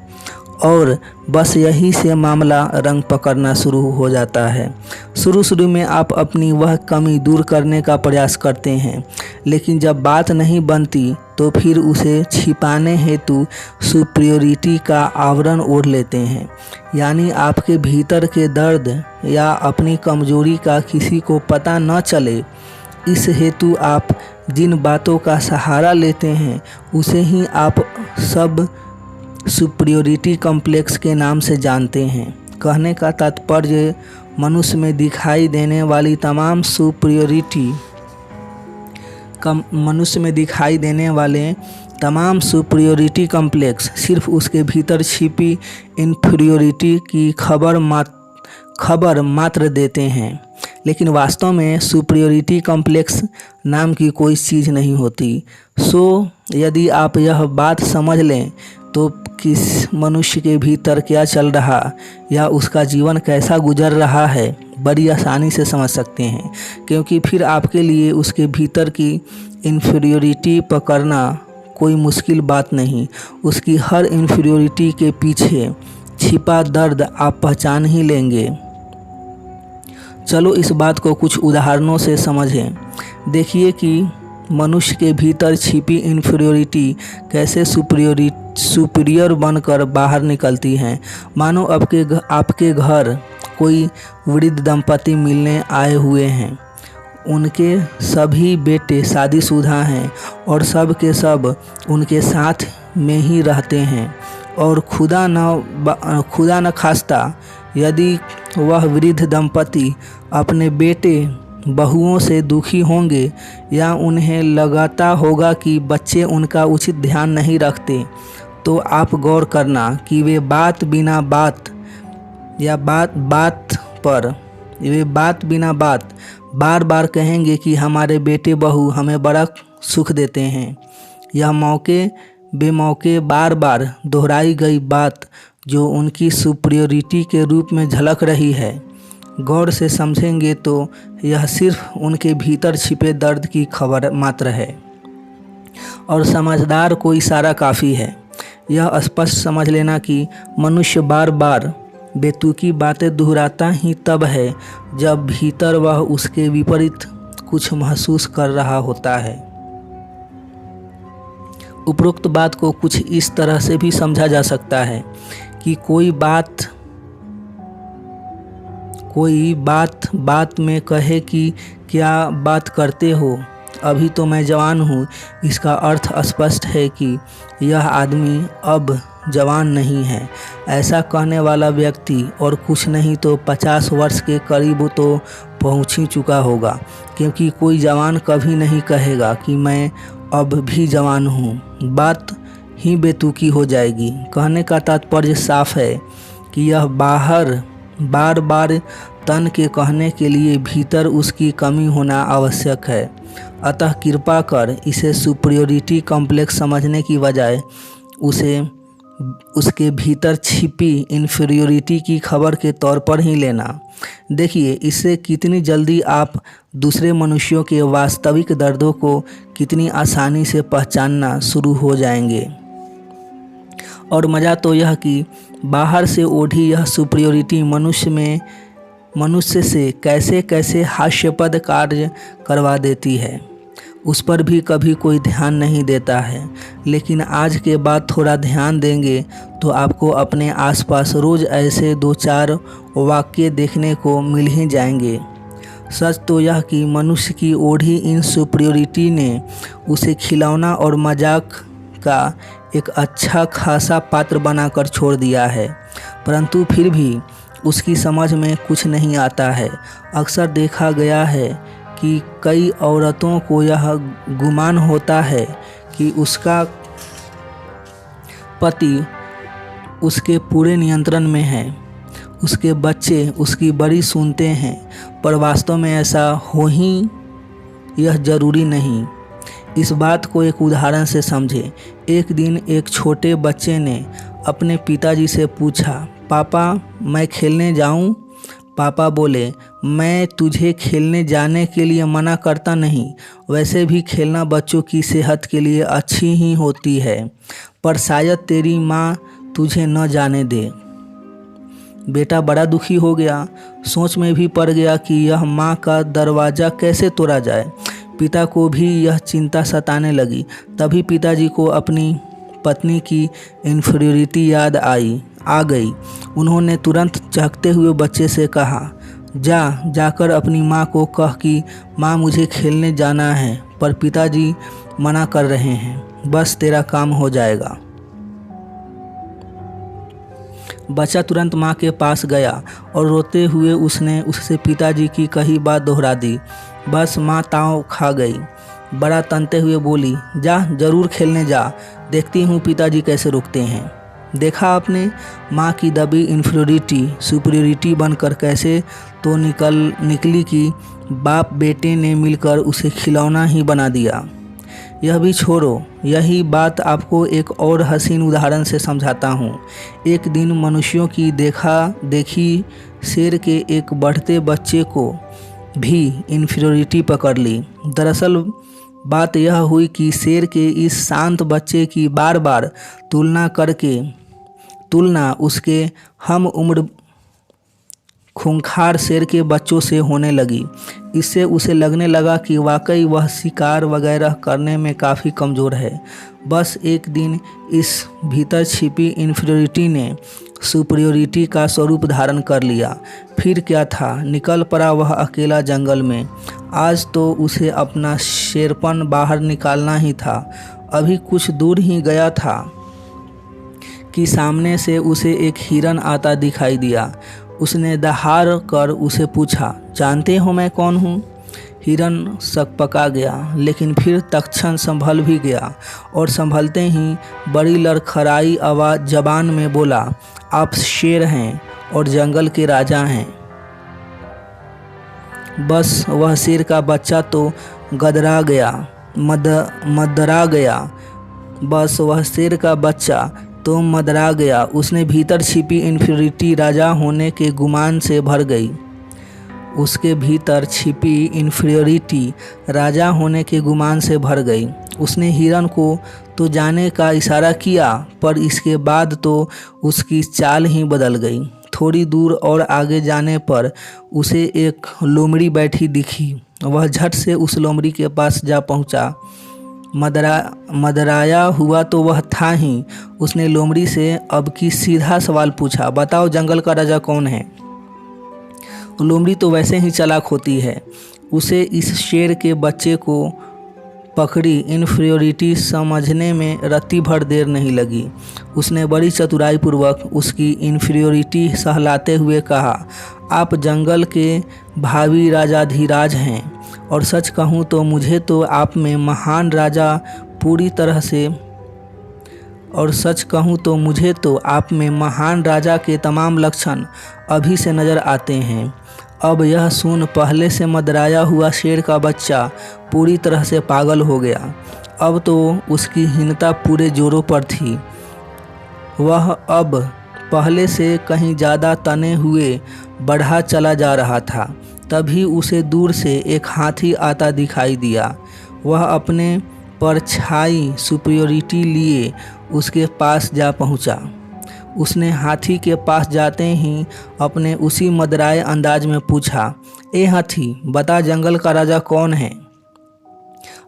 Speaker 1: और बस यही से मामला रंग पकड़ना शुरू हो जाता है। शुरू में आप अपनी वह कमी दूर करने का प्रयास करते हैं, लेकिन जब बात नहीं बनती तो फिर उसे छिपाने हेतु सुपीरियरिटी का आवरण ओढ़ लेते हैं। यानी आपके भीतर के दर्द या अपनी कमजोरी का किसी को पता न चले, इस हेतु आप जिन बातों का सहारा लेते हैं उसे ही आप सब सुपीरियरिटी कॉम्प्लेक्स के नाम से जानते हैं। कहने का तात्पर्य मनुष्य में दिखाई देने वाली तमाम सुपीरियरिटी कॉम्प्लेक्स सिर्फ उसके भीतर छिपी इन्फीरियरिटी की खबर मात्र देते हैं, लेकिन वास्तव में सुपीरियरिटी कॉम्प्लेक्स नाम की कोई चीज़ नहीं होती। यदि आप यह बात समझ लें तो किस मनुष्य के भीतर क्या चल रहा या उसका जीवन कैसा गुजर रहा है बड़ी आसानी से समझ सकते हैं, क्योंकि फिर आपके लिए उसके भीतर की इन्फीरियरिटी पकड़ना कोई मुश्किल बात नहीं। उसकी हर इन्फीरियरिटी के पीछे छिपा दर्द आप पहचान ही लेंगे। चलो इस बात को कुछ उदाहरणों से समझें। देखिए कि मनुष्य के भीतर छिपी इन्फीरियरिटी कैसे सुपीरियर बनकर बाहर निकलती हैं। मानो आपके घर कोई वृद्ध दंपति मिलने आए हुए हैं। उनके सभी बेटे शादीशुदा हैं और सब के सब उनके साथ में ही रहते हैं, और खुदा न खास्ता यदि वह वृद्ध दंपति अपने बेटे बहुओं से दुखी होंगे या उन्हें लगता होगा कि बच्चे उनका उचित ध्यान नहीं रखते, तो आप गौर करना कि वे बात बिना बात बार बार कहेंगे कि हमारे बेटे बहू हमें बड़ा सुख देते हैं। यह मौके बेमौके बार बार दोहराई गई बात जो उनकी सुपीरियरिटी के रूप में झलक रही है। गौर से समझेंगे तो यह सिर्फ उनके भीतर छिपे दर्द की खबर मात्र है, और समझदार को इशारा काफ़ी है। यह स्पष्ट समझ लेना कि मनुष्य बार बार बेतुकी बातें दोहराता ही तब है जब भीतर वह उसके विपरीत कुछ महसूस कर रहा होता है। उपरोक्त बात को कुछ इस तरह से भी समझा जा सकता है कि कोई बात में कहे कि क्या बात करते हो, अभी तो मैं जवान हूँ। इसका अर्थ स्पष्ट है कि यह आदमी अब जवान नहीं है। ऐसा कहने वाला व्यक्ति और कुछ नहीं तो 50 वर्ष के करीब तो पहुँच ही चुका होगा, क्योंकि कोई जवान कभी नहीं कहेगा कि मैं अब भी जवान हूँ। बात ही बेतुकी हो जाएगी। कहने का तात्पर्य साफ है कि यह बार बार तन के कहने के लिए भीतर उसकी कमी होना आवश्यक है। अतः कृपा कर इसे सुपीरियरिटी कॉम्प्लेक्स समझने की बजाय उसे उसके भीतर छिपी इन्फीरियरिटी की खबर के तौर पर ही लेना। देखिए, इससे कितनी जल्दी आप दूसरे मनुष्यों के वास्तविक दर्दों को कितनी आसानी से पहचानना शुरू हो जाएंगे। और मज़ा तो यह कि बाहर से ओढ़ी यह सुपीरियरिटी मनुष्य से कैसे कैसे हास्यपद कार्य करवा देती है, उस पर भी कभी कोई ध्यान नहीं देता है। लेकिन आज के बाद थोड़ा ध्यान देंगे तो आपको अपने आसपास रोज़ ऐसे 2-4 वाक्य देखने को मिल ही जाएंगे। सच तो यह कि मनुष्य की ओढ़ी इन सुपीरियरिटी ने उसे खिलौना और मजाक का एक अच्छा खासा पात्र बनाकर छोड़ दिया है, परंतु फिर भी उसकी समझ में कुछ नहीं आता है। अक्सर देखा गया है कि कई औरतों को यह गुमान होता है कि उसका पति उसके पूरे नियंत्रण में है, उसके बच्चे उसकी बड़ी सुनते हैं, पर वास्तव में ऐसा हो ही यह जरूरी नहीं। इस बात को एक उदाहरण से समझें। एक दिन एक छोटे बच्चे ने अपने पिताजी से पूछा, पापा मैं खेलने जाऊं? पापा बोले, मैं तुझे खेलने जाने के लिए मना करता नहीं, वैसे भी खेलना बच्चों की सेहत के लिए अच्छी ही होती है, पर शायद तेरी माँ तुझे न जाने दे। बेटा बड़ा दुखी हो गया, सोच में भी पड़ गया कि यह माँ का दरवाज़ा कैसे तोड़ा जाए। पिता को भी यह चिंता सताने लगी। तभी पिताजी को अपनी पत्नी की इन्फीरियरिटी याद आ गई। उन्होंने तुरंत चहकते हुए बच्चे से कहा, जाकर अपनी माँ को कह कि माँ मुझे खेलने जाना है, पर पिताजी मना कर रहे हैं, बस तेरा काम हो जाएगा। बच्चा तुरंत माँ के पास गया और रोते हुए उसने उससे पिताजी की कही बात दोहरा दी। बस माँ ताव खा गई। बड़ा तनते हुए बोली, जा जरूर खेलने जा, देखती हूँ पिताजी कैसे रुकते हैं। देखा आपने, माँ की दबी इन्फीरियरिटी सुपीरियरिटी बनकर कैसे तो निकली कि बाप बेटे ने मिलकर उसे खिलौना ही बना दिया। यह भी छोड़ो, यही बात आपको एक और हसीन उदाहरण से समझाता हूँ। एक दिन मनुष्यों की देखा देखी शेर के एक बढ़ते बच्चे को भी इन्फीरियरिटी पकड़ ली। दरअसल बात यह हुई कि शेर के इस शांत बच्चे की बार बार तुलना उसके हम उम्र खूंखार शेर के बच्चों से होने लगी। इससे उसे लगने लगा कि वाकई वह शिकार वगैरह करने में काफ़ी कमज़ोर है। बस एक दिन इस भीतर छिपी इन्फीरियरिटी ने सुपीरियरिटी का स्वरूप धारण कर लिया। फिर क्या था, निकल पड़ा वह अकेला जंगल में। आज तो उसे अपना शेरपन बाहर निकालना ही था। अभी कुछ दूर ही गया था कि सामने से उसे एक हिरन आता दिखाई दिया। उसने दहाड़ कर उसे पूछा, जानते हो मैं कौन हूँ? हिरन सकपका गया, लेकिन फिर तत्क्षण संभल भी गया और संभलते ही बड़ी लड़खड़ाई आवाज़ जबान में बोला, आप शेर हैं और जंगल के राजा हैं। बस वह शेर का बच्चा तो गदरा गया, मदरा गया। बस वह शेर का बच्चा तो मदरा गया। उसने भीतर छिपी इन्फीरियरिटी राजा होने के गुमान से भर गई। उसके भीतर छिपी इन्फीरियरिटी राजा होने के गुमान से भर गई। उसने हिरन को तो जाने का इशारा किया, पर इसके बाद तो उसकी चाल ही बदल गई। थोड़ी दूर और आगे जाने पर उसे एक लोमड़ी बैठी दिखी। वह झट से उस लोमड़ी के पास जा पहुंचा। मदराया हुआ तो वह था ही। उसने लोमड़ी से अब की सीधा सवाल पूछा, बताओ जंगल का राजा कौन है? लोमड़ी तो वैसे ही चालाक होती है। उसे इस शेर के बच्चे को पकड़ी इन्फीरियरिटी समझने में रत्ती भर देर नहीं लगी। उसने बड़ी चतुराई पूर्वक उसकी इन्फीरियरिटी सहलाते हुए कहा, आप जंगल के भावी राजाधिराज हैं और सच कहूँ तो मुझे तो आप में महान राजा पूरी तरह से महान राजा के तमाम लक्षण अभी से नज़र आते हैं। अब यह सुन पहले से मदराया हुआ शेर का बच्चा पूरी तरह से पागल हो गया। अब तो उसकी हीनता पूरे जोरों पर थी। वह अब पहले से कहीं ज़्यादा तने हुए बढ़ा चला जा रहा था। तभी उसे दूर से एक हाथी आता दिखाई दिया। वह अपने परछाई सुपीरियरिटी लिए उसके पास जा पहुंचा। उसने हाथी के पास जाते ही अपने उसी मदराए अंदाज में पूछा, ए हाथी, बता जंगल का राजा कौन है?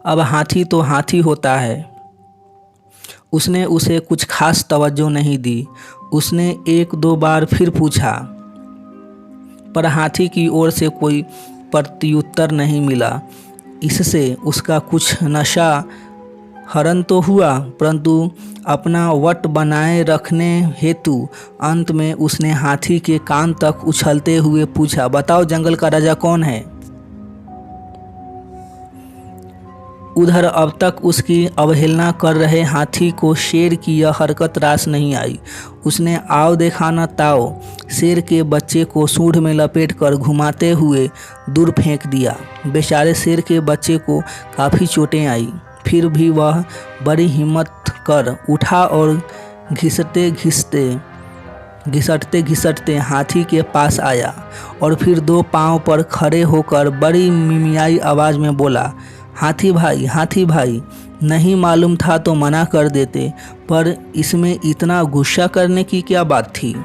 Speaker 1: अब हाथी तो हाथी होता है। उसने उसे कुछ खास तवज्जो नहीं दी। उसने एक दो बार फिर पूछा, पर हाथी की ओर से कोई प्रत्युत्तर नहीं मिला। इससे उसका कुछ नशा हरण तो हुआ, परंतु अपना वट बनाए रखने हेतु अंत में उसने हाथी के कान तक उछलते हुए पूछा, बताओ जंगल का राजा कौन है? उधर अब तक उसकी अवहेलना कर रहे हाथी को शेर की यह हरकत रास नहीं आई। उसने आओ देखा न ताओ शेर के बच्चे को सूंड में लपेटकर घुमाते हुए दूर फेंक दिया। बेचारे शेर के बच्चे को काफ़ी चोटें आई, फिर भी वह बड़ी हिम्मत कर उठा और घिसटते घिसटते हाथी के पास आया और फिर दो पांव पर खड़े होकर बड़ी मिमियाई आवाज़ में बोला, हाथी भाई नहीं मालूम था तो मना कर देते, पर इसमें इतना गुस्सा करने की क्या बात थी।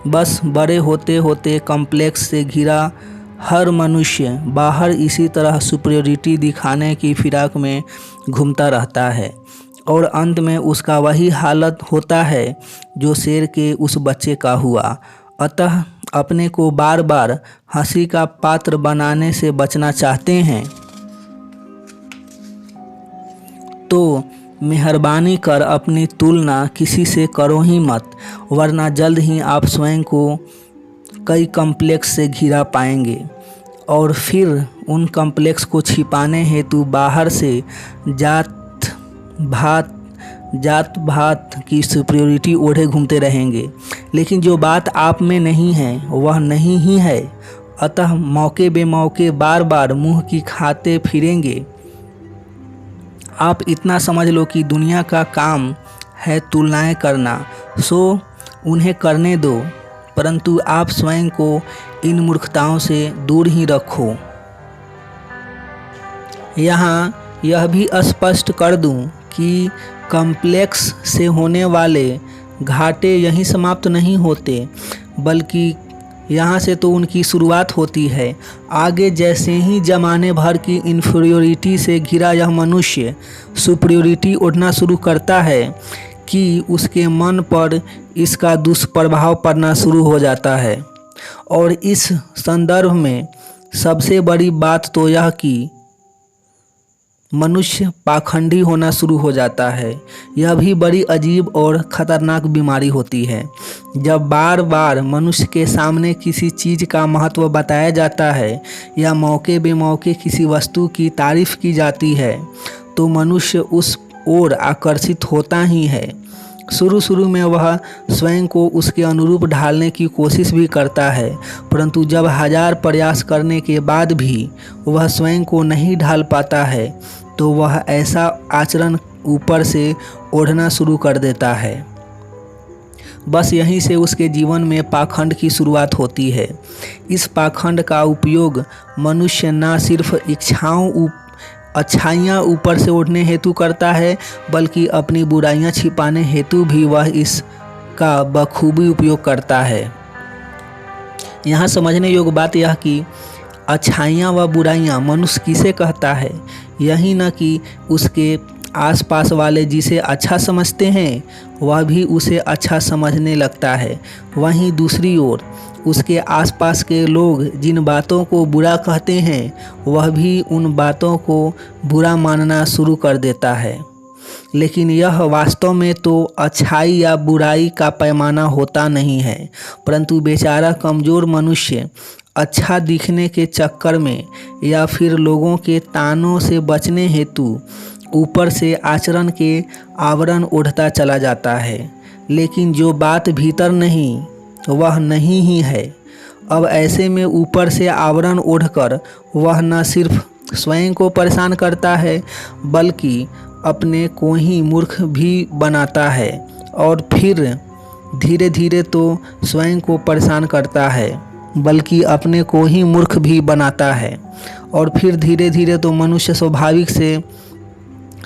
Speaker 1: बस बड़े होते होते कॉम्प्लेक्स से घिरा हर मनुष्य बाहर इसी तरह सुपीरियरिटी दिखाने की फिराक में घूमता रहता है और अंत में उसका वही हालत होता है जो शेर के उस बच्चे का हुआ। अतः अपने को बार बार हंसी का पात्र बनाने से बचना चाहते हैं तो मेहरबानी कर अपनी तुलना किसी से करो ही मत, वरना जल्द ही आप स्वयं को कई कॉम्प्लेक्स से घिरा पाएंगे और फिर उन कॉम्प्लेक्स को छिपाने हेतु बाहर से जात भात की सुपीरियरिटी ओढ़े घूमते रहेंगे। लेकिन जो बात आप में नहीं है वह नहीं ही है, अतः मौके बेमौके बार बार मुंह की खाते फिरेंगे। आप इतना समझ लो कि दुनिया का काम है तुलनाएं करना, सो उन्हें करने दो, परंतु आप स्वयं को इन मूर्खताओं से दूर ही रखो। यहाँ यह भी स्पष्ट कर दूं कि कॉम्प्लेक्स से होने वाले घाटे यहीं समाप्त नहीं होते, बल्कि यहाँ से तो उनकी शुरुआत होती है। आगे जैसे ही जमाने भर की इन्फीरियोरिटी से घिरा यह मनुष्य सुपीरियरिटी ओढ़ना शुरू करता है कि उसके मन पर इसका दुष्प्रभाव पड़ना शुरू हो जाता है। और इस संदर्भ में सबसे बड़ी बात तो यह कि मनुष्य पाखंडी होना शुरू हो जाता है। यह भी बड़ी अजीब और ख़तरनाक बीमारी होती है। जब बार बार मनुष्य के सामने किसी चीज़ का महत्व बताया जाता है या मौके बेमौके किसी वस्तु की तारीफ की जाती है तो मनुष्य उस ओर आकर्षित होता ही है। शुरू में वह स्वयं को उसके अनुरूप ढालने की कोशिश भी करता है, परंतु जब हजार प्रयास करने के बाद भी वह स्वयं को नहीं ढाल पाता है तो वह ऐसा आचरण ऊपर से ओढ़ना शुरू कर देता है। बस यहीं से उसके जीवन में पाखंड की शुरुआत होती है। इस पाखंड का उपयोग मनुष्य न सिर्फ अच्छाइयाँ ऊपर से ओढ़ने हेतु करता है, बल्कि अपनी बुराइयाँ छिपाने हेतु भी वह इसका बखूबी उपयोग करता है। यहाँ समझने योग्य बात यह कि अच्छाइयाँ व बुराइयाँ मनुष्य किसे कहता है, यही न कि उसके आसपास वाले जिसे अच्छा समझते हैं वह भी उसे अच्छा समझने लगता है। वहीं दूसरी ओर उसके आसपास के लोग जिन बातों को बुरा कहते हैं वह भी उन बातों को बुरा मानना शुरू कर देता है। लेकिन यह वास्तव में तो अच्छाई या बुराई का पैमाना होता नहीं है, परंतु बेचारा कमज़ोर मनुष्य अच्छा दिखने के चक्कर में या फिर लोगों के तानों से बचने हेतु ऊपर से आचरण के आवरण ओढ़ता चला जाता है, लेकिन जो बात भीतर नहीं वह नहीं ही है। अब ऐसे में ऊपर से आवरण ओढ़कर वह न सिर्फ स्वयं को परेशान करता है बल्कि अपने को ही मूर्ख भी बनाता है और फिर धीरे धीरे तो स्वयं को परेशान करता है बल्कि अपने को ही मूर्ख भी बनाता है और फिर धीरे धीरे तो मनुष्य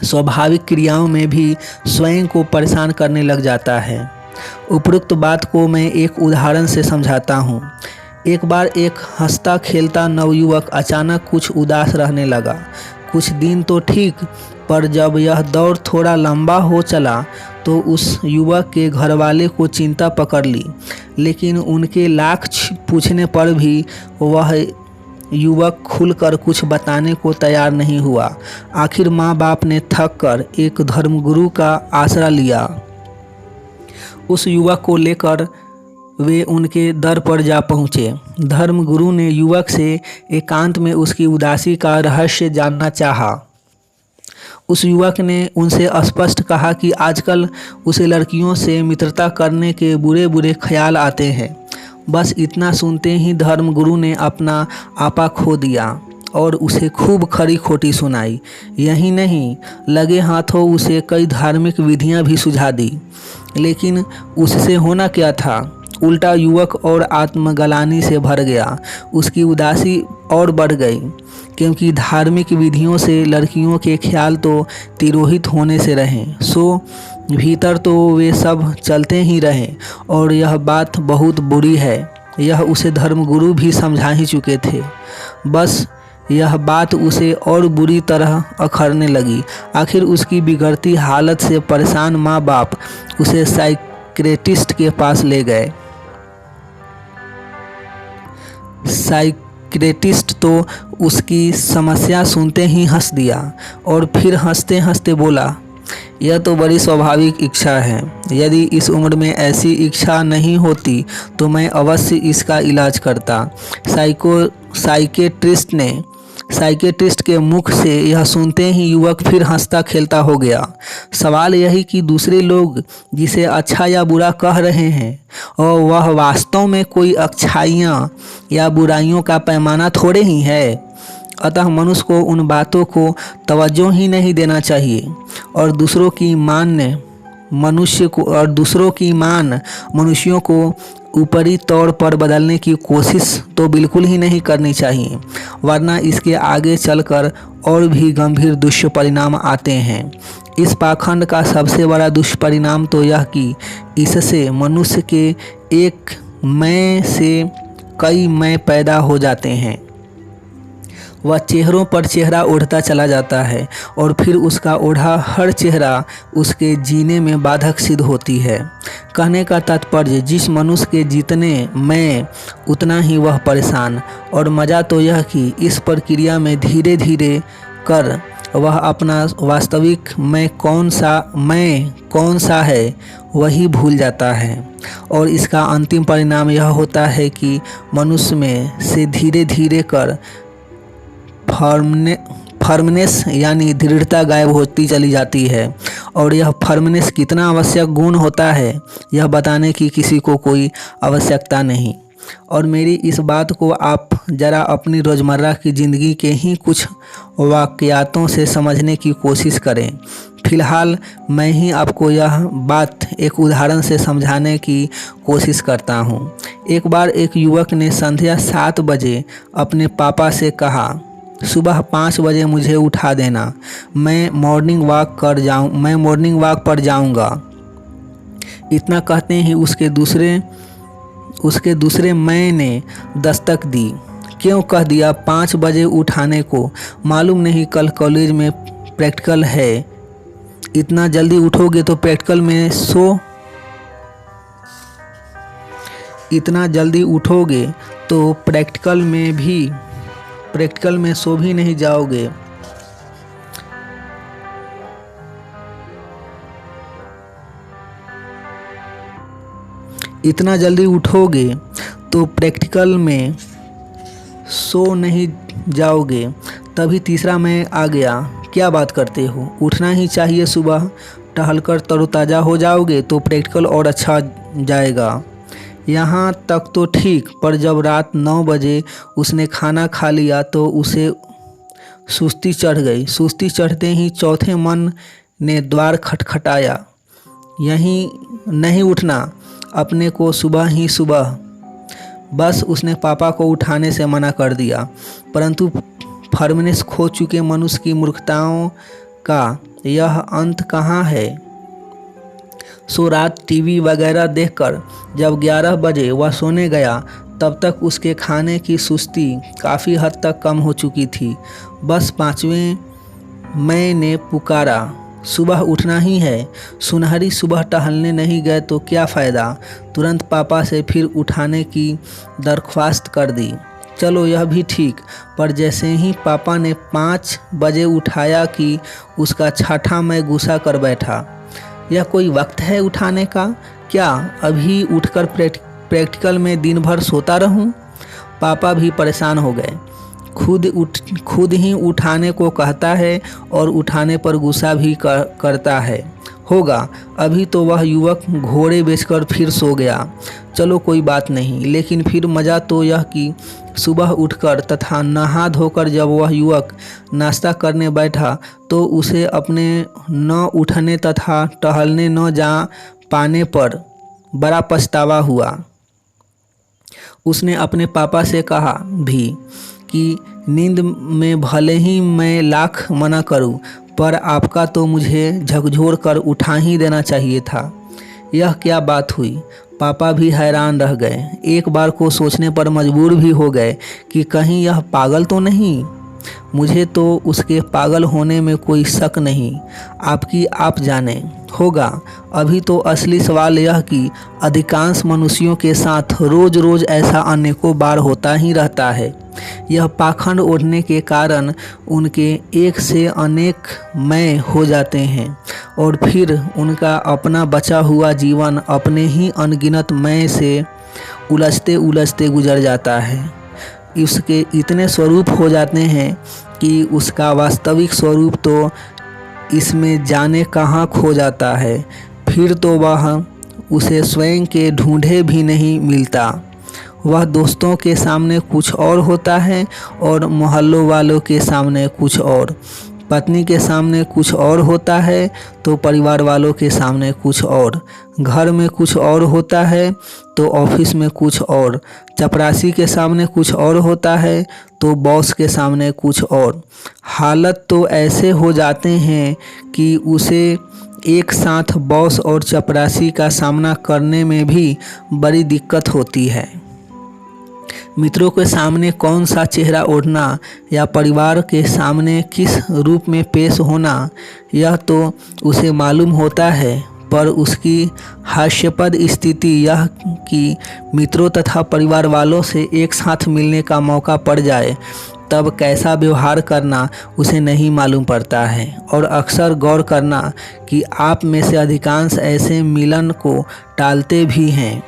Speaker 1: स्वाभाविक क्रियाओं में भी स्वयं को परेशान करने लग जाता है। उपरोक्त बात को मैं एक उदाहरण से समझाता हूँ। एक बार एक हंसता खेलता नवयुवक अचानक कुछ उदास रहने लगा। कुछ दिन तो ठीक, पर जब यह दौर थोड़ा लंबा हो चला तो उस युवक के घरवाले को चिंता पकड़ ली, लेकिन उनके लाख पूछने पर भी वह युवक खुलकर कुछ बताने को तैयार नहीं हुआ। आखिर माँ बाप ने थक कर एक धर्मगुरु का आसरा लिया। उस युवक को लेकर वे उनके दर पर जा पहुँचे। धर्मगुरु ने युवक से एकांत में उसकी उदासी का रहस्य जानना चाहा। उस युवक ने उनसे स्पष्ट कहा कि आजकल उसे लड़कियों से मित्रता करने के बुरे बुरे ख्याल आते हैं। बस इतना सुनते ही धर्मगुरु ने अपना आपा खो दिया और उसे खूब खरी खोटी सुनाई। यही नहीं, लगे हाथों उसे कई धार्मिक विधियां भी सुझा दी, लेकिन उससे होना क्या था, उल्टा युवक और आत्मग्लानि से भर गया। उसकी उदासी और बढ़ गई। क्योंकि धार्मिक विधियों से लड़कियों के ख्याल तो तिरोहित होने से रहें। सो भीतर तो वे सब चलते ही रहे और यह बात बहुत बुरी है। यह उसे धर्मगुरु भी समझा ही चुके थे। बस यह बात उसे और बुरी तरह अखरने लगी। आखिर उसकी बिगड़ती हालत से परेशान माँ बाप उसे साइकियाट्रिस्ट के पास ले गए। साइकियाट्रिस्ट तो उसकी समस्या सुनते ही हंस दिया और फिर हंसते हंसते बोला, यह तो बड़ी स्वाभाविक इच्छा है। यदि इस उम्र में ऐसी इच्छा नहीं होती तो मैं अवश्य इसका इलाज करता। साइकियाट्रिस्ट के मुख से यह सुनते ही युवक फिर हंसता खेलता हो गया। सवाल यही कि दूसरे लोग जिसे अच्छा या बुरा कह रहे हैं और वह वास्तव में कोई अच्छाइयाँ या बुराइयों का पैमाना थोड़े ही है। अतः मनुष्य को उन बातों को तवज्जो ही नहीं देना चाहिए और दूसरों की मान मनुष्यों को ऊपरी तौर पर बदलने की कोशिश तो बिल्कुल ही नहीं करनी चाहिए, वरना इसके आगे चलकर और भी गंभीर दुष्परिणाम आते हैं। इस पाखंड का सबसे बड़ा दुष्परिणाम तो यह कि इससे मनुष्य के एक मैं से कई मैं पैदा हो जाते हैं। वह चेहरों पर चेहरा ओढ़ता चला जाता है और फिर उसका ओढ़ा हर चेहरा उसके जीने में बाधक सिद्ध होती है। कहने का तात्पर्य, जिस मनुष्य के जितने मैं उतना ही वह परेशान। और मज़ा तो यह कि इस प्रक्रिया में धीरे धीरे कर वह अपना वास्तविक मैं कौन सा है वही भूल जाता है। और इसका अंतिम परिणाम यह होता है कि मनुष्य में से धीरे धीरे कर फर्मनेस यानी दृढ़ता गायब होती चली जाती है। और यह फर्मनेस कितना आवश्यक गुण होता है यह बताने की किसी को कोई आवश्यकता नहीं। और मेरी इस बात को आप ज़रा अपनी रोज़मर्रा की ज़िंदगी के ही कुछ वाक़यातों से समझने की कोशिश करें। फ़िलहाल मैं ही आपको यह बात एक उदाहरण से समझाने की कोशिश करता हूँ। एक बार एक युवक ने संध्या 7 बजे अपने पापा से कहा, सुबह 5 बजे मुझे उठा देना, मैं मॉर्निंग वॉक पर जाऊंगा। इतना कहते ही उसके दूसरे मैं ने दस्तक दी। क्यों कह दिया 5 बजे उठाने को? मालूम नहीं कल कॉलेज में प्रैक्टिकल है। इतना जल्दी उठोगे तो प्रैक्टिकल में सो भी नहीं जाओगे। इतना जल्दी उठोगे तो प्रैक्टिकल में सो नहीं जाओगे। तभी तीसरा मैं आ गया, क्या बात करते हो, उठना ही चाहिए। सुबह टहलकर तरोताज़ा हो जाओगे तो प्रैक्टिकल और अच्छा जाएगा। यहाँ तक तो ठीक, पर जब रात 9 बजे उसने खाना खा लिया तो उसे सुस्ती चढ़ गई। सुस्ती चढ़ते ही चौथे मन ने द्वार खटखटाया। यहीं नहीं उठना अपने को सुबह ही सुबह। बस उसने पापा को उठाने से मना कर दिया। परंतु फर्मनेस खो चुके मनुष्य की मूर्खताओं का यह अंत कहाँ है। सो रात टीवी वगैरह देखकर जब 11 बजे वह सोने गया तब तक उसके खाने की सुस्ती काफ़ी हद तक कम हो चुकी थी। बस 5वें मैं ने पुकारा, सुबह उठना ही है। सुनहरी सुबह टहलने नहीं गए तो क्या फ़ायदा। तुरंत पापा से फिर उठाने की दरख्वास्त कर दी। चलो यह भी ठीक, पर जैसे ही पापा ने 5 बजे उठाया कि उसका छठा मैं गुस्सा कर बैठा। यह कोई वक्त है उठाने का? क्या अभी उठकर प्रैक्टिकल में दिन भर सोता रहूं? पापा भी परेशान हो गए। खुद ही उठाने को कहता है और उठाने पर गुस्सा भी करता है होगा। अभी तो वह युवक घोड़े बेचकर फिर सो गया। चलो कोई बात नहीं, लेकिन फिर मज़ा तो यह कि सुबह उठकर तथा नहा धोकर जब वह युवक नाश्ता करने बैठा तो उसे अपने न उठने तथा टहलने न जा पाने पर बड़ा पछतावा हुआ। उसने अपने पापा से कहा भी कि नींद में भले ही मैं लाख मना करूं, पर आपका तो मुझे झकझोर कर उठा ही देना चाहिए था। यह क्या बात हुई? पापा भी हैरान रह गए। एक बार को सोचने पर मजबूर भी हो गए कि कहीं यह पागल तो नहीं। मुझे तो उसके पागल होने में कोई शक नहीं, आपकी आप जाने होगा। अभी तो असली सवाल यह कि अधिकांश मनुष्यों के साथ रोज़ रोज़ ऐसा अनेकों बार होता ही रहता है। यह पाखंड ओढ़ने के कारण उनके एक से अनेक मैं हो जाते हैं और फिर उनका अपना बचा हुआ जीवन अपने ही अनगिनत मैं से उलझते उलझते गुजर जाता है। उसके इतने स्वरूप हो जाते हैं कि उसका वास्तविक स्वरूप तो इसमें जाने कहाँ खो जाता है। फिर तो वह उसे स्वयं के ढूंढे भी नहीं मिलता। वह दोस्तों के सामने कुछ और होता है और मोहल्लों वालों के सामने कुछ और, पत्नी के सामने कुछ और होता है तो परिवार वालों के सामने कुछ और, घर में कुछ और होता है तो ऑफिस में कुछ और, चपरासी के सामने कुछ और होता है तो बॉस के सामने कुछ और। हालत तो ऐसे हो जाते हैं कि उसे एक साथ बॉस और चपरासी का सामना करने में भी बड़ी दिक्कत होती है। मित्रों के सामने कौन सा चेहरा ओढ़ना या परिवार के सामने किस रूप में पेश होना, यह तो उसे मालूम होता है, पर उसकी हास्यास्पद स्थिति यह कि मित्रों तथा परिवार वालों से एक साथ मिलने का मौका पड़ जाए तब कैसा व्यवहार करना उसे नहीं मालूम पड़ता है। और अक्सर गौर करना कि आप में से अधिकांश ऐसे मिलन को टालते भी हैं।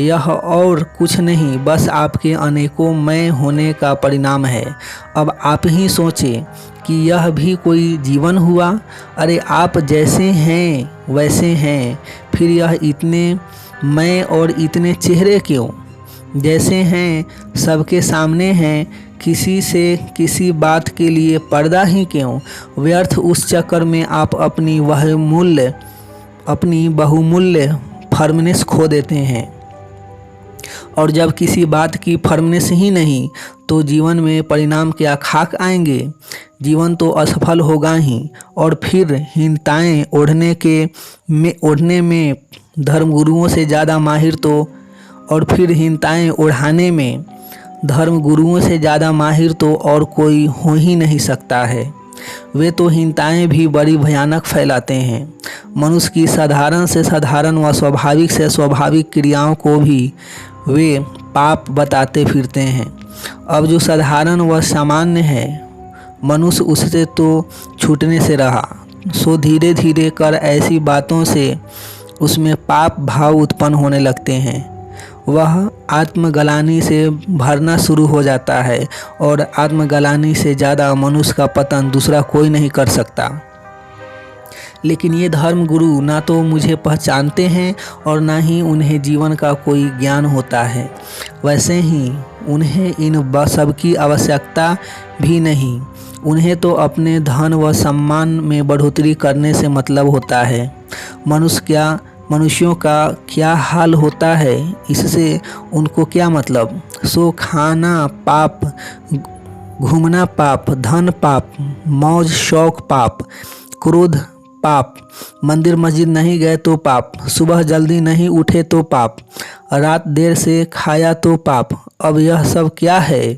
Speaker 1: यह और कुछ नहीं, बस आपके अनेकों मैं होने का परिणाम है। अब आप ही सोचें कि यह भी कोई जीवन हुआ? अरे आप जैसे हैं वैसे हैं, फिर यह इतने मैं और इतने चेहरे क्यों? जैसे हैं सबके सामने हैं, किसी से किसी बात के लिए पर्दा ही क्यों? व्यर्थ उस चक्कर में आप अपनी बहुमूल्य फर्मनेस खो देते हैं। और जब किसी बात की फर्मनेस ही नहीं तो जीवन में परिणाम क्या खाक आएंगे? जीवन तो असफल होगा ही। और फिर हीनताएं ओढ़ने में धर्मगुरुओं से ज़्यादा माहिर तो हीनताएं ओढ़ाने में धर्मगुरुओं से ज़्यादा माहिर तो और कोई हो ही नहीं सकता है। वे तो हीनताएं भी बड़ी भयानक फैलाते हैं। मनुष्य की साधारण से साधारण व स्वाभाविक से स्वाभाविक क्रियाओं को भी वे पाप बताते फिरते हैं। अब जो साधारण व सामान्य है, मनुष्य उससे तो छूटने से रहा, सो धीरे धीरे कर ऐसी बातों से उसमें पाप भाव उत्पन्न होने लगते हैं। वह आत्मग्लानि से भरना शुरू हो जाता है और आत्मग्लानि से ज़्यादा मनुष्य का पतन दूसरा कोई नहीं कर सकता। लेकिन ये धर्मगुरु ना तो मुझे पहचानते हैं और ना ही उन्हें जीवन का कोई ज्ञान होता है। वैसे ही उन्हें इन सब की आवश्यकता भी नहीं। उन्हें तो अपने धन व सम्मान में बढ़ोतरी करने से मतलब होता है। मनुष्यों का क्या हाल होता है इससे उनको क्या मतलब? सो खाना पाप, घूमना पाप, धन पाप, मौज शौक पाप, क्रोध पाप, मंदिर मस्जिद नहीं गए तो पाप, सुबह जल्दी नहीं उठे तो पाप, रात देर से खाया तो पाप। अब यह सब क्या है?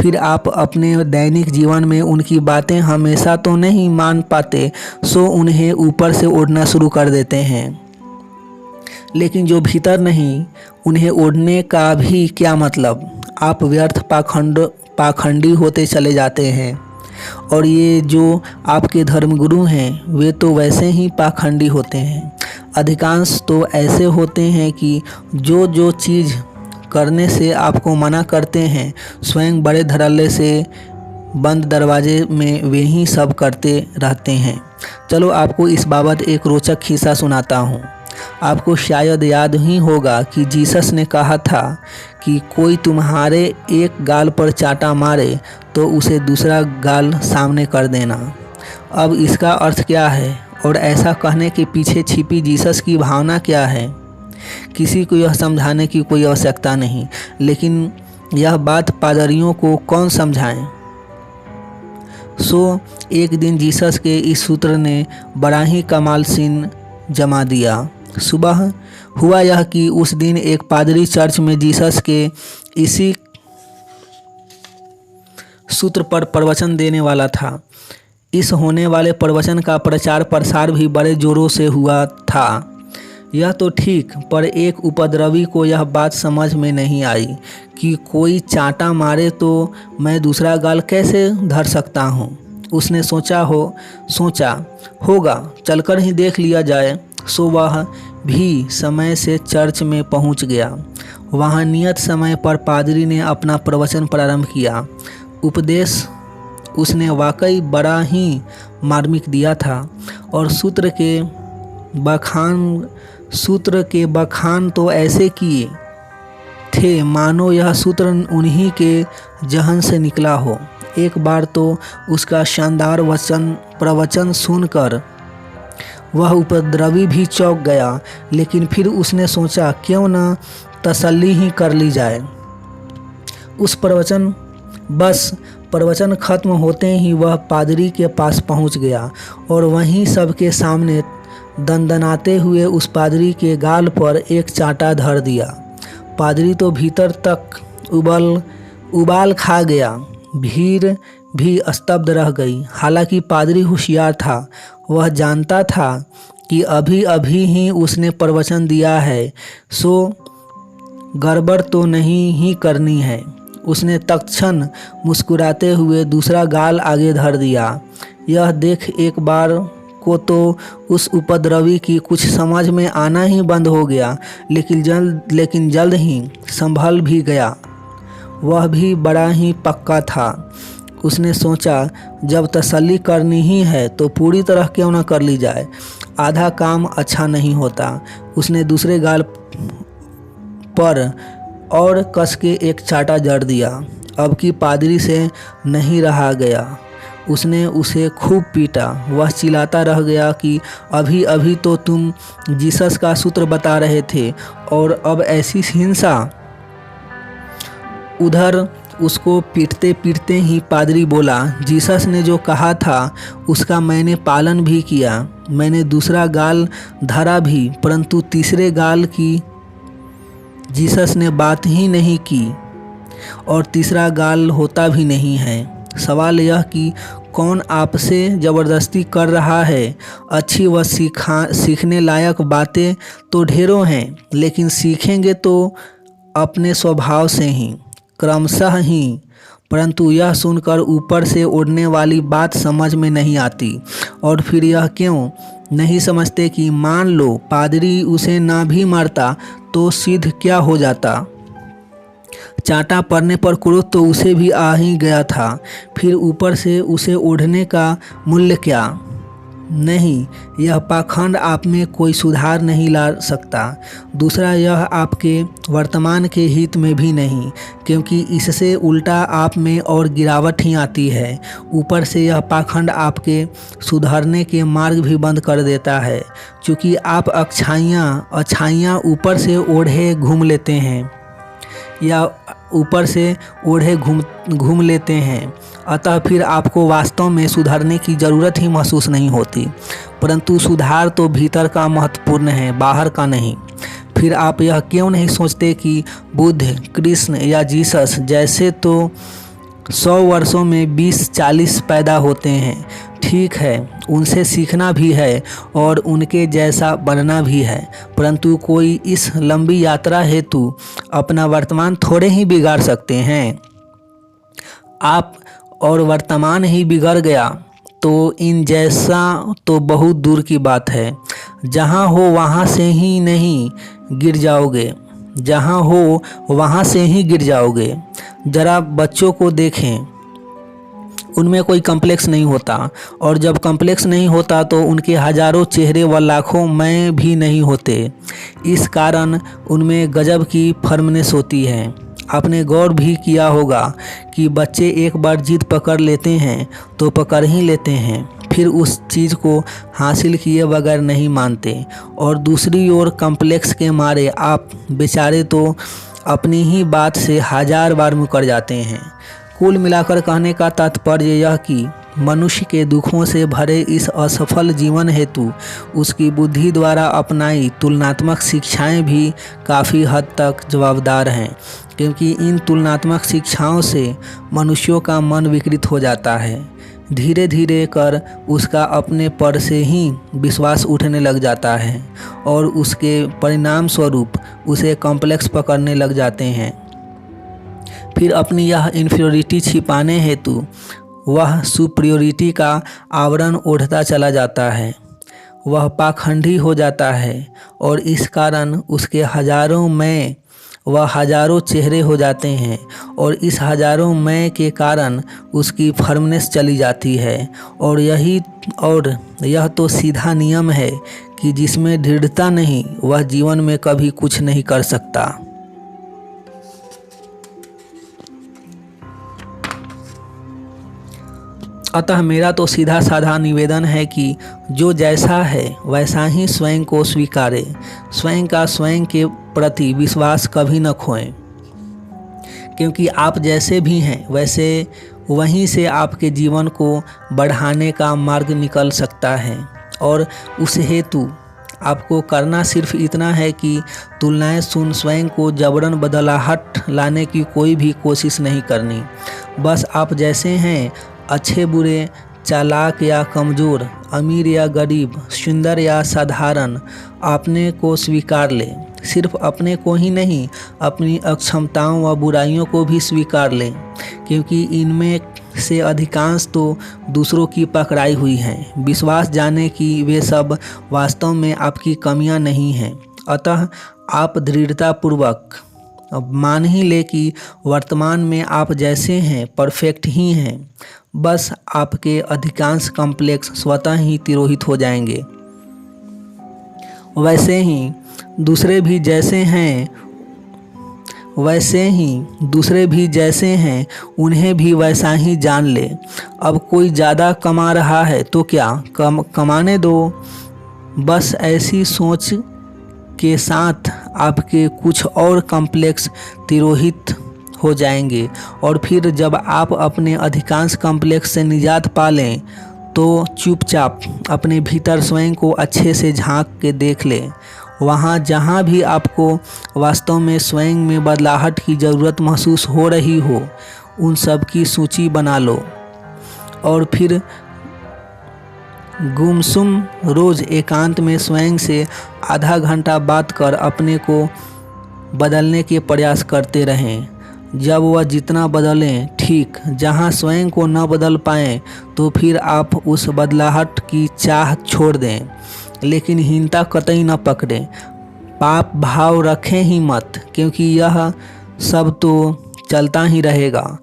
Speaker 1: फिर आप अपने दैनिक जीवन में उनकी बातें हमेशा तो नहीं मान पाते, सो उन्हें ऊपर से ओढ़ना शुरू कर देते हैं। लेकिन जो भीतर नहीं, उन्हें ओढ़ने का भी क्या मतलब? आप व्यर्थ पाखंडी होते चले जाते हैं। और ये जो आपके धर्मगुरु हैं वे तो वैसे ही पाखंडी होते हैं। अधिकांश तो ऐसे होते हैं कि जो चीज़ करने से आपको मना करते हैं, स्वयं बड़े धड़ल्ले से बंद दरवाजे में वे ही सब करते रहते हैं। चलो आपको इस बाबत एक रोचक किस्सा सुनाता हूँ। आपको शायद याद ही होगा कि जीसस ने कहा था कि कोई तुम्हारे एक गाल पर चाटा मारे तो उसे दूसरा गाल सामने कर देना। अब इसका अर्थ क्या है और ऐसा कहने के पीछे छिपी जीसस की भावना क्या है? किसी को यह समझाने की कोई आवश्यकता नहीं, लेकिन यह बात पादरियों को कौन समझाए। सो एक दिन जीसस के इस सूत्र ने बड़ा ही कमाल सीन जमा दिया। सुबह हुआ यह कि उस दिन एक पादरी चर्च में जीसस के इसी सूत्र पर प्रवचन देने वाला था। इस होने वाले प्रवचन का प्रचार प्रसार भी बड़े जोरों से हुआ था। यह तो ठीक, पर एक उपद्रवी को यह बात समझ में नहीं आई कि कोई चांटा मारे तो मैं दूसरा गाल कैसे धर सकता हूँ। उसने सोचा होगा चलकर ही देख लिया जाए। सो वह भी समय से चर्च में पहुँच गया। वहाँ नियत समय पर पादरी ने अपना प्रवचन प्रारंभ किया। उपदेश उसने वाकई बड़ा ही मार्मिक दिया था और सूत्र के बखान तो ऐसे किए थे मानो यह सूत्र उन्हीं के जहन से निकला हो। एक बार तो उसका शानदार प्रवचन सुनकर वह उपद्रवी भी चौंक गया, लेकिन फिर उसने सोचा क्यों न तसल्ली ही कर ली जाए। प्रवचन खत्म होते ही वह पादरी के पास पहुंच गया और वहीं सबके सामने दंदनाते हुए उस पादरी के गाल पर एक चांटा धर दिया। पादरी तो भीतर तक उबाल खा गया। भीड़ भी स्तब्ध रह गई। हालांकि पादरी होशियार था। वह जानता था कि अभी अभी ही उसने प्रवचन दिया है, सो गड़बड़ तो नहीं ही करनी है। उसने तत्क्षण मुस्कुराते हुए दूसरा गाल आगे धर दिया। यह देख एक बार को तो उस उपद्रवी की कुछ समझ में आना ही बंद हो गया, लेकिन जल्द ही संभल भी गया। वह भी बड़ा ही पक्का था। उसने सोचा जब तसल्ली करनी ही है तो पूरी तरह क्यों न कर ली जाए, आधा काम अच्छा नहीं होता। उसने दूसरे गाल पर और कस के एक चांटा जड़ दिया। अब की पादरी से नहीं रहा गया। उसने उसे खूब पीटा। वह चिल्लाता रह गया कि अभी अभी तो तुम जीसस का सूत्र बता रहे थे और अब ऐसी हिंसा। उधर उसको पीटते पीटते ही पादरी बोला, जीसस ने जो कहा था उसका मैंने पालन भी किया। मैंने दूसरा गाल धरा भी, परंतु तीसरे गाल की जीसस ने बात ही नहीं की और तीसरा गाल होता भी नहीं है। सवाल यह कि कौन आपसे ज़बरदस्ती कर रहा है। अच्छी व सीखने लायक बातें तो ढेरों हैं, लेकिन सीखेंगे तो अपने स्वभाव से ही, क्रमशः ही। परंतु यह सुनकर ऊपर से उड़ने वाली बात समझ में नहीं आती। और फिर यह क्यों नहीं समझते कि मान लो पादरी उसे ना भी मारता तो सिद्ध क्या हो जाता। चांटा पड़ने पर क्रोध तो उसे भी आ ही गया था। फिर ऊपर से उसे ओढ़ने का मूल्य क्या। नहीं, यह पाखंड आप में कोई सुधार नहीं ला सकता। दूसरा, यह आपके वर्तमान के हित में भी नहीं, क्योंकि इससे उल्टा आप में और गिरावट ही आती है। ऊपर से यह पाखंड आपके सुधरने के मार्ग भी बंद कर देता है, क्योंकि आप अच्छाइयाँ ऊपर से ओढ़े घूम लेते हैं या ऊपर से ओढ़े घूम लेते हैं। अतः फिर आपको वास्तव में सुधारने की ज़रूरत ही महसूस नहीं होती। परंतु सुधार तो भीतर का महत्वपूर्ण है, बाहर का नहीं। फिर आप यह क्यों नहीं सोचते कि बुद्ध, कृष्ण या जीसस जैसे तो 100 वर्षों में 20-40 पैदा होते हैं। ठीक है, उनसे सीखना भी है और उनके जैसा बनना भी है, परंतु कोई इस लंबी यात्रा हेतु अपना वर्तमान थोड़े ही बिगाड़ सकते हैं। आप और वर्तमान ही बिगड़ गया तो इन जैसा तो बहुत दूर की बात है। जहाँ हो वहाँ से ही नहीं गिर जाओगे, जहाँ हो वहाँ से ही गिर जाओगे। ज़रा बच्चों को देखें, उनमें कोई कम्प्लेक्स नहीं होता, और जब कम्प्लेक्स नहीं होता तो उनके हजारों चेहरे व लाखों मैं भी नहीं होते। इस कारण उनमें गजब की फर्मनेस होती है। आपने गौर भी किया होगा कि बच्चे एक बार जिद पकड़ लेते हैं तो पकड़ ही लेते हैं, फिर उस चीज़ को हासिल किए बगैर नहीं मानते। और दूसरी ओर कम्प्लेक्स के मारे आप बेचारे तो अपनी ही बात से हजार बार मुकर जाते हैं। कुल मिलाकर कहने का तात्पर्य यह कि मनुष्य के दुखों से भरे इस असफल जीवन हेतु उसकी बुद्धि द्वारा अपनाई तुलनात्मक शिक्षाएं भी काफ़ी हद तक जवाबदार हैं, क्योंकि इन तुलनात्मक शिक्षाओं से मनुष्यों का मन विकृत हो जाता है। धीरे धीरे कर उसका अपने पर से ही विश्वास उठने लग जाता है और उसके परिणाम स्वरूप उसे कॉम्प्लेक्स पकड़ने लग जाते हैं। फिर अपनी यह इन्फीरियरिटी छिपाने हेतु वह सुपीरियरिटी का आवरण ओढ़ता चला जाता है। वह पाखंडी हो जाता है और इस कारण उसके हजारों मैं व हजारों चेहरे हो जाते हैं और इस हजारों मैं के कारण उसकी फर्मनेस चली जाती है। और यह तो सीधा नियम है कि जिसमें दृढ़ता नहीं वह जीवन में कभी कुछ नहीं कर सकता। अतः मेरा तो सीधा साधा निवेदन है कि जो जैसा है वैसा ही स्वयं को स्वीकारे। स्वयं का स्वयं के प्रति विश्वास कभी न खोएं, क्योंकि आप जैसे भी हैं वैसे वहीं से आपके जीवन को बढ़ाने का मार्ग निकल सकता है। और उस हेतु आपको करना सिर्फ इतना है कि तुलनाएं सुन स्वयं को जबरन बदलाहट लाने की कोई भी कोशिश नहीं करनी। बस आप जैसे हैं, अच्छे बुरे, चालाक या कमज़ोर, अमीर या गरीब, सुंदर या साधारण, अपने को स्वीकार लें। सिर्फ अपने को ही नहीं, अपनी अक्षमताओं व बुराइयों को भी स्वीकार लें, क्योंकि इनमें से अधिकांश तो दूसरों की पकड़ाई हुई हैं। विश्वास जाने कि वे सब वास्तव में आपकी कमियां नहीं हैं। अतः आप दृढ़तापूर्वक मान ही ले कि वर्तमान में आप जैसे हैं परफेक्ट ही हैं। बस आपके अधिकांश कॉम्प्लेक्स स्वतः ही तिरोहित हो जाएंगे। वैसे ही दूसरे भी जैसे हैं उन्हें भी वैसा ही जान ले। अब कोई ज़्यादा कमा रहा है तो क्या कमाने दो। बस ऐसी सोच के साथ आपके कुछ और कॉम्प्लेक्स तिरोहित हो जाएंगे। और फिर जब आप अपने अधिकांश कॉम्प्लेक्स से निजात पा लें तो चुपचाप अपने भीतर स्वयं को अच्छे से झांक के देख लें। वहाँ जहाँ भी आपको वास्तव में स्वयं में बदलाहट की ज़रूरत महसूस हो रही हो, उन सब की सूची बना लो और फिर गुमसुम रोज़ एकांत में स्वयं से आधा घंटा बात कर अपने को बदलने के प्रयास करते रहें। जब वह जितना बदलें ठीक, जहाँ स्वयं को न बदल पाएँ तो फिर आप उस बदलाहट की चाह छोड़ दें, लेकिन हीनता कतई न पकड़ें। पाप भाव रखें ही मत, क्योंकि यह सब तो चलता ही रहेगा,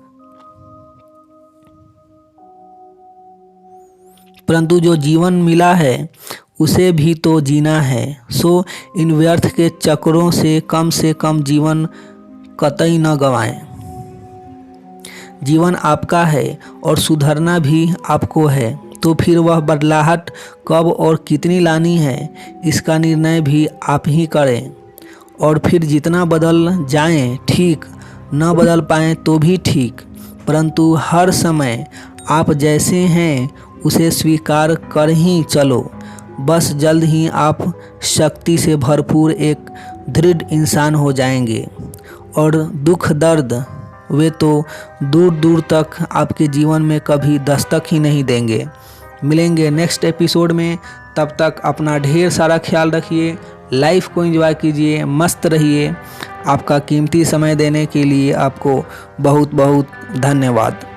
Speaker 1: परंतु जो जीवन मिला है उसे भी तो जीना है। सो इन व्यर्थ के चक्रों से कम जीवन कतई न गंवाएं। जीवन आपका है और सुधरना भी आपको है, तो फिर वह बदलाहट कब और कितनी लानी है इसका निर्णय भी आप ही करें। और फिर जितना बदल जाएं ठीक, न बदल पाएं तो भी ठीक, परंतु हर समय आप जैसे हैं उसे स्वीकार कर ही चलो। बस जल्द ही आप शक्ति से भरपूर एक दृढ़ इंसान हो जाएंगे और दुख दर्द वे तो दूर दूर तक आपके जीवन में कभी दस्तक ही नहीं देंगे। मिलेंगे नेक्स्ट एपिसोड में, तब तक अपना ढेर सारा ख्याल रखिए, लाइफ को एंजॉय कीजिए, मस्त रहिए। आपका कीमती समय देने के लिए आपको बहुत बहुत धन्यवाद।